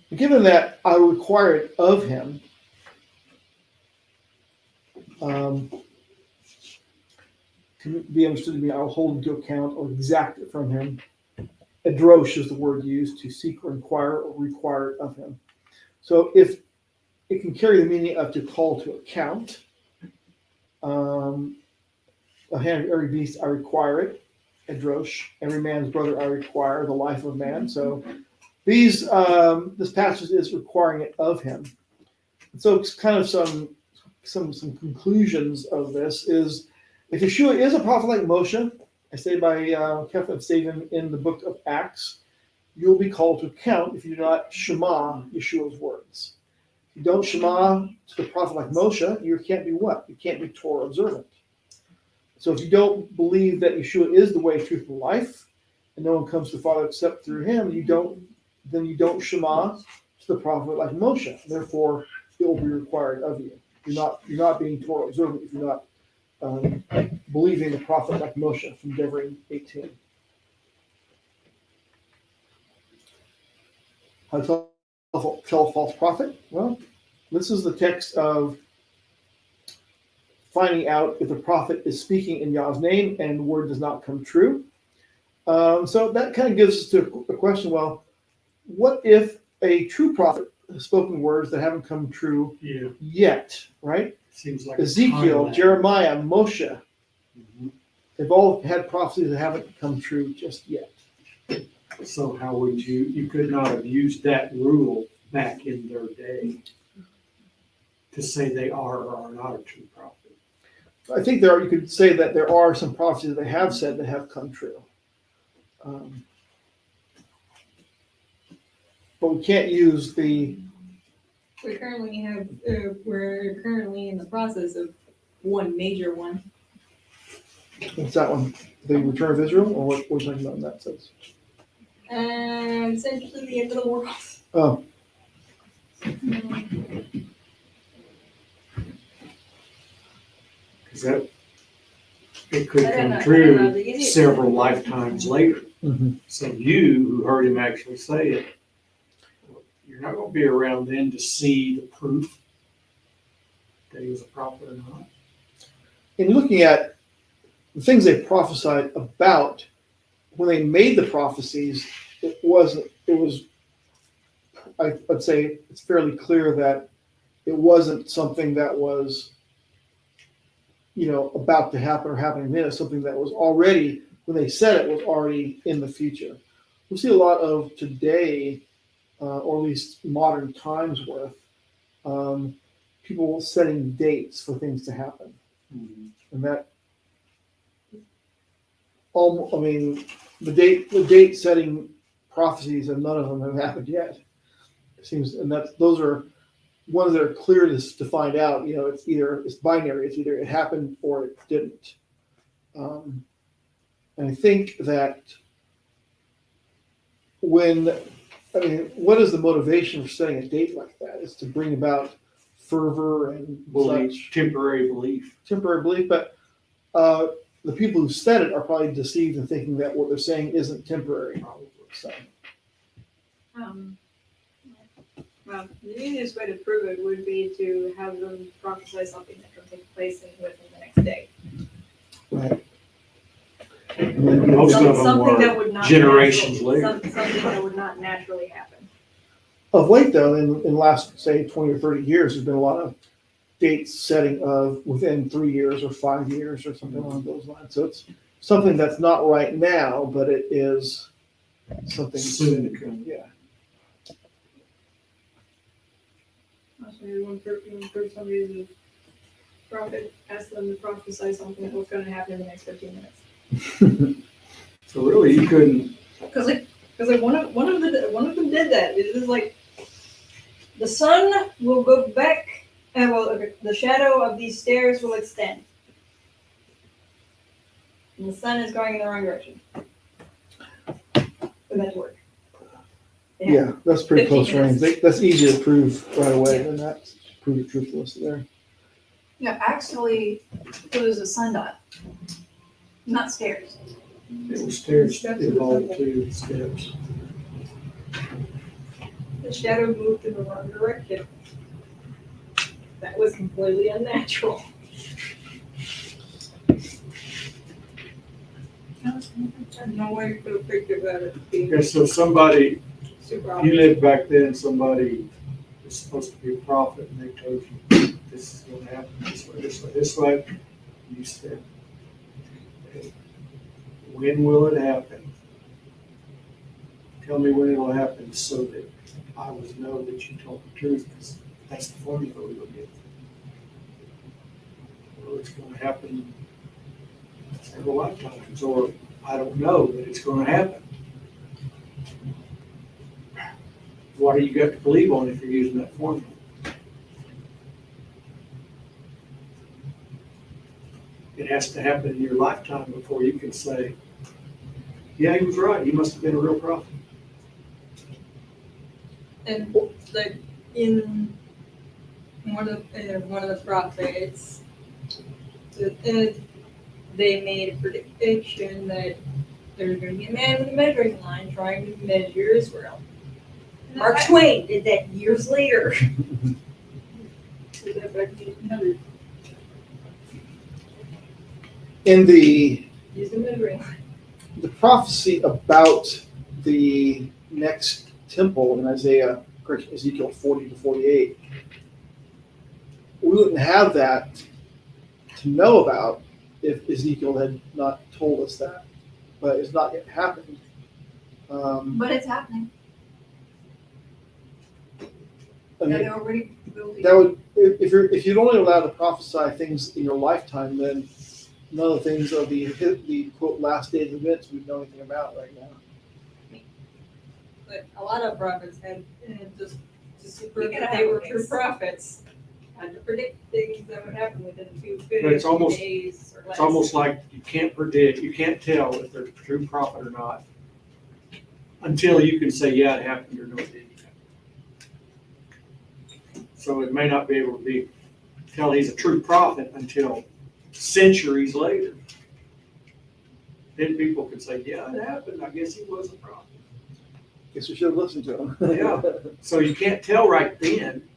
And given that I require it of him, to be understood to be, I will hold him to account or exact it from him. Adrosh is the word used to seek or inquire or require it of him. So if it can carry the meaning of to call to account, the hand of every beast I require it. Edrosh, every man's brother I require, the life of man. So this passage is requiring it of him. And so it's kind of some conclusions of this is, if Yeshua is a prophet like Moshe, I say by Kepha Stephen in the book of Acts, you'll be called to account if you do not shema Yeshua's words. If you don't shema to the prophet like Moshe, you can't be what? You can't be Torah observant. So if you don't believe that Yeshua is the way, truth, and life, and no one comes to the Father except through him, then you don't shema to the prophet like Moshe. Therefore, it will be required of you. You're not being Torah observant if you're not believing the prophet like Moshe from Devarim 18. How to tell a false prophet? Well, this is the text of finding out if the prophet is speaking in Yah's name and the word does not come true. So that kind of gives us to the question, well, what if a true prophet has spoken words that haven't come true yet, right? Seems like Ezekiel, Jeremiah, Moshe, they've all had prophecies that haven't come true just yet. So how would you could not have used that rule back in their day to say they are or are not a true prophet? I think you could say that there are some prophecies that they have said that have come true. But we can't use we're currently in the process of one major one. what's that one? The return of Israel, or what we're talking about in that sense? Essentially the end of the world. Oh, Because that it could I don't come know, true several lifetimes later. mhm. So you, who heard him actually say it, you're not going to be around then to see the proof that he was a prophet or not. In looking at the things they prophesied about, when they made the prophecies, I'd say it's fairly clear that it wasn't something that was, about to happen or happening then. It's something that was already, when they said it, was already in the future. We see a lot of today, or at least modern times with people setting dates for things to happen. And that, the date setting prophecies, and none of them have happened yet. It seems, and those are ones that are clearest to find out. It's binary. It's either it happened or it didn't. And I think that what is the motivation for setting a date like that? It's to bring about fervor and Belief, temporary belief. But the people who said it are probably deceived in thinking that what they're saying isn't temporary. Probably. So. Well, the easiest way to prove it would be to have them prophesy something that can take place within the next day. Right. Most of them Something were that would not generations later. Something that would not naturally happen. Of late, though, in the last, say, 20 or 30 years, there's been a lot of dates setting of within 3 years or 5 years or something along those lines. So it's something that's not right now, but it is something soon to come. Yeah. Maybe when somebody is a prophet, ask them to prophesy something that was going to happen in the next 15 minutes. So really, you couldn't. Because one of them did that. It was like the sun will go back, and the shadow of these stairs will extend, and the sun is going in the wrong direction. For that to work. Yeah, that's pretty 15 close range. minutes. That's easier to prove right away than that. Prove the truthfulness there. Yeah, actually, it was a sundial, not stairs. It was stairs involved to steps. The shadow moved in the wrong direction. That was completely unnatural. No way for the picture about it being Okay, so somebody, super you obvious. lived back then, somebody was supposed to be a prophet, and they told you, this is going to happen this way, this way, this way. You said, hey, when will it happen? Tell me when it will happen so that I would know that you told the truth, because that's the formula we will get. Well, it's going to happen several lifetimes, or I don't know that it's going to happen. What do you got to believe on if you're using that formula? It has to happen in your lifetime before you can say, yeah, he was right. He must have been a real prophet. And like in one of the prophets, they made a prediction that there's going to be a man with a measuring line trying to measure Israel. Mark Twain did that years later. Did that back in 1800. In the Use the measuring line. the prophecy about the next temple in Ezekiel 40 to 48, we wouldn't have that to know about if Ezekiel had not told us that, but it's not yet happened. But it's happening. I mean, They're already building. that would, if you'd only allowed to prophesy things in your lifetime, then none of the things of the quote last days events we know anything about right now. But a lot of prophets had just to prove You that gotta they have were a true mix. prophets, had to predict things that would happen within a few But it's almost- days or less. It's almost like you can't predict, you can't tell if they're a true prophet or not until you can say, yeah, it happened or no, it didn't. So it may not be able to tell he's a true prophet until centuries later. Then people can say, yeah, it happened. I guess he was a prophet. Guess we should have listened to him. Yeah. So you can't tell right then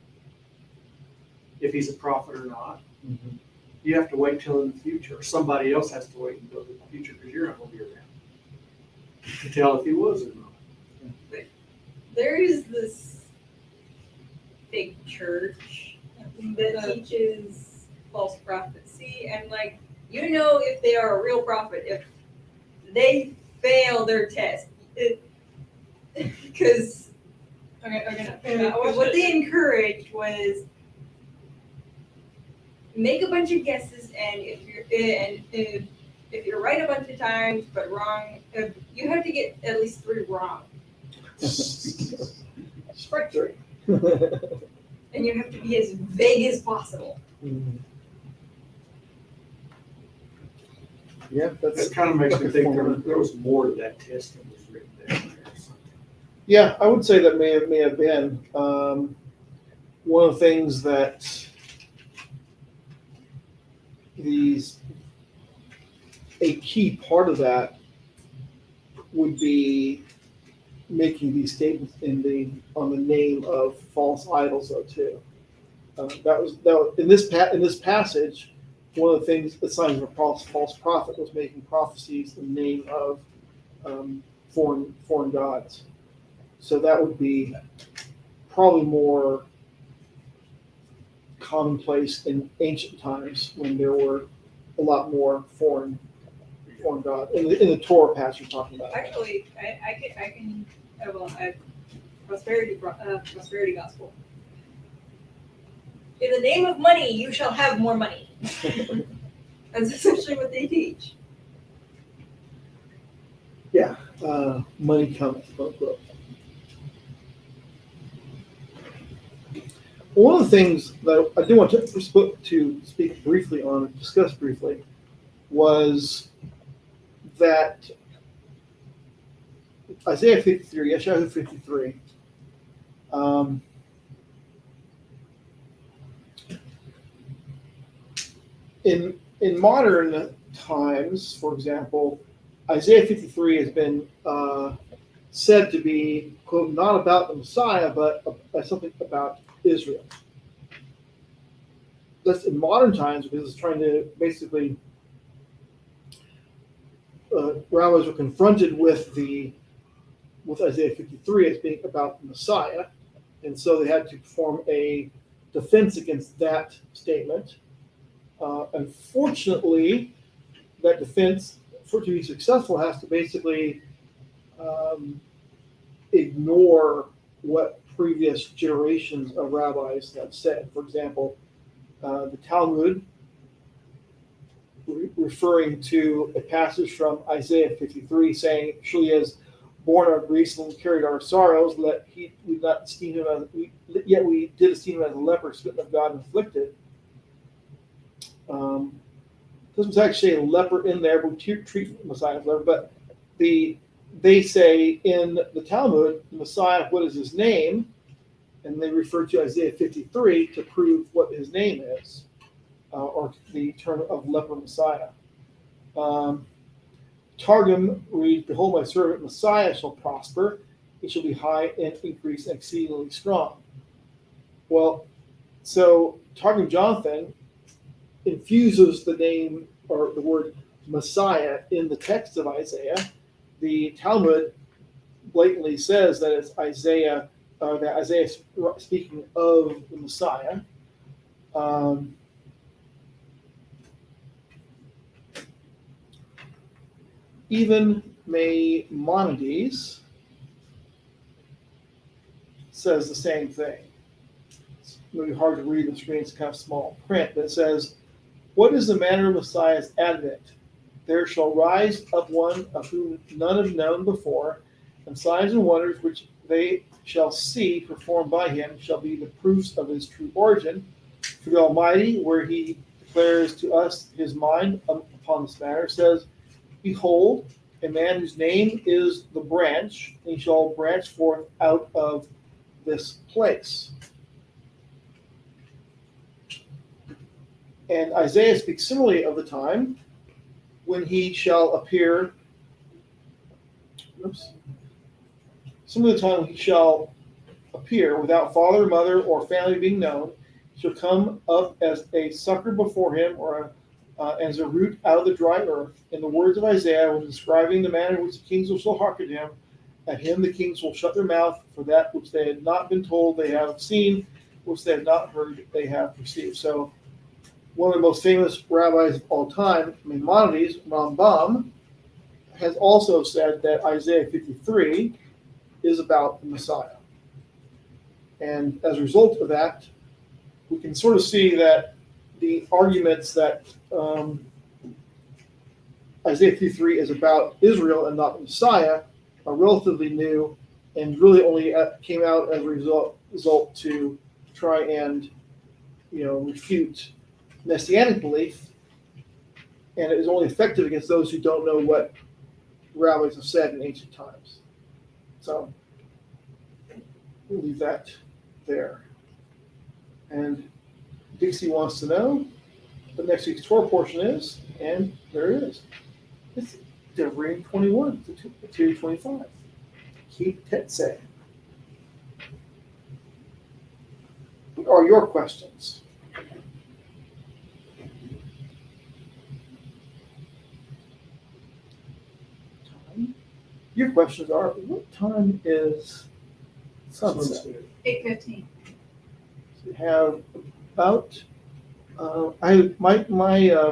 if he's a prophet or not. Mhm. You have to wait till in the future, or somebody else has to wait until the future because you're not going to be around to tell if he was or not. There is this big church that teaches false prophecy, and like you know if they are a real prophet if they fail their test, because what they encouraged was make a bunch of guesses, and if you're right a bunch of times but wrong, you have to get at least 3 wrong. Strike three. And you have to be as vague as possible. Yeah, that's That kind of makes me think there was more to that test than was written down there or something. yeah. I would say that may have been one of the things that a key part of that would be making these statements on the name of false idols, though too. That was in this passage. One of the things, the signs of a false prophet, was making prophecies in the name of foreign gods. So that would be probably more commonplace in ancient times when there were a lot more foreign gods in the Torah passage you're talking about. Actually, I can have prosperity gospel. In the name of money, you shall have more money. That's essentially what they teach. Yeah, money cometh, quote unquote. One of the things that I do want to speak briefly on, discuss briefly, was that Isaiah 53, Yeshayahu 53, in modern times, for example, Isaiah 53 has been said to be, quote, not about the Messiah, but something about Israel. That's in modern times because it's trying to basically, rabbis were confronted with Isaiah 53 as being about the Messiah, and so they had to perform a defense against that statement. Unfortunately, that defense for it to be successful, has to basically ignore what previous generations of rabbis have said. For example, the Talmud, referring to a passage from Isaiah 53, saying, "Surely as born our griefs and carried our sorrows, we not esteem him yet we did esteem him as a leper, smitten of God, and afflicted." Doesn't actually say a leper in there, but we treat Messiah as a leper. But they say in the Talmud, the Messiah, what is his name? And they refer to Isaiah 53 to prove what his name is, or the term of leper Messiah. Targum reads, "Behold, my servant Messiah shall prosper. He shall be high and increase and exceedingly strong." Well, so Targum Jonathan infuses the name or the word Messiah in the text of Isaiah. The Talmud blatantly says that it's Isaiah, that Isaiah is speaking of the Messiah. Even Maimonides says the same thing. It's really hard to read, the screen, it's kind of small print, but it says, "What is the manner of Messiah's advent? There shall rise up one of whom none have known before, and signs and wonders which they shall see performed by him shall be the proofs of his true origin. For the Almighty, where he declares to us his mind upon this matter, says, Behold, a man whose name is the branch, and he shall branch forth out of this place." And Isaiah speaks similarly of the time when he shall appear. Similar to the time when he shall appear without father, mother, or family being known, he shall come up as a sucker before him, or as a root out of the dry earth. In the words of Isaiah, when describing the manner in which the kings shall hearken to him, at him the kings will shut their mouth, for that which they had not been told they have seen, which they have not heard they have perceived. So, one of the most famous rabbis of all time, Maimonides, Rambam, has also said that Isaiah 53 is about the Messiah. And as a result of that, we can sort of see that the arguments that Isaiah 53 is about Israel and not the Messiah are relatively new and really only came out as a result to try and refute Messianic belief, and it is only effective against those who don't know what rabbis have said in ancient times. So we'll leave that there. And Dixie wants to know what next week's Torah portion is, and there it is. It's Devarim 21 to 25. Keep Tetzeh. What are your questions? Your questions are, what time is sunset? 8:15. So we have about, my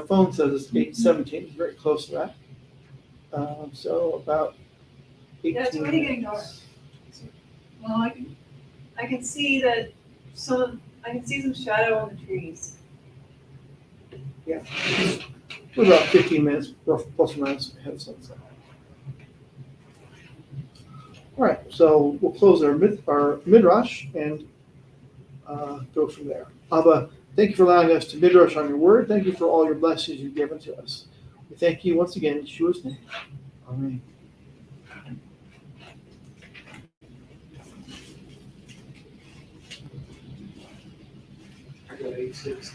phone says it's 8:17. It's very close to that. So about 18 Yeah, it's already getting dark. minutes. Well, I can see that I can see some shadow on the trees. Yeah. We're about 15 minutes, plus or minus, ahead of sunset. All right, so we'll close our Midrash and go from there. Abba, thank you for allowing us to Midrash on your word. Thank you for all your blessings you've given to us. We thank you once again in Yeshua's name. Amen. I got 8:6.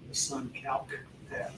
The Sun Calc tab.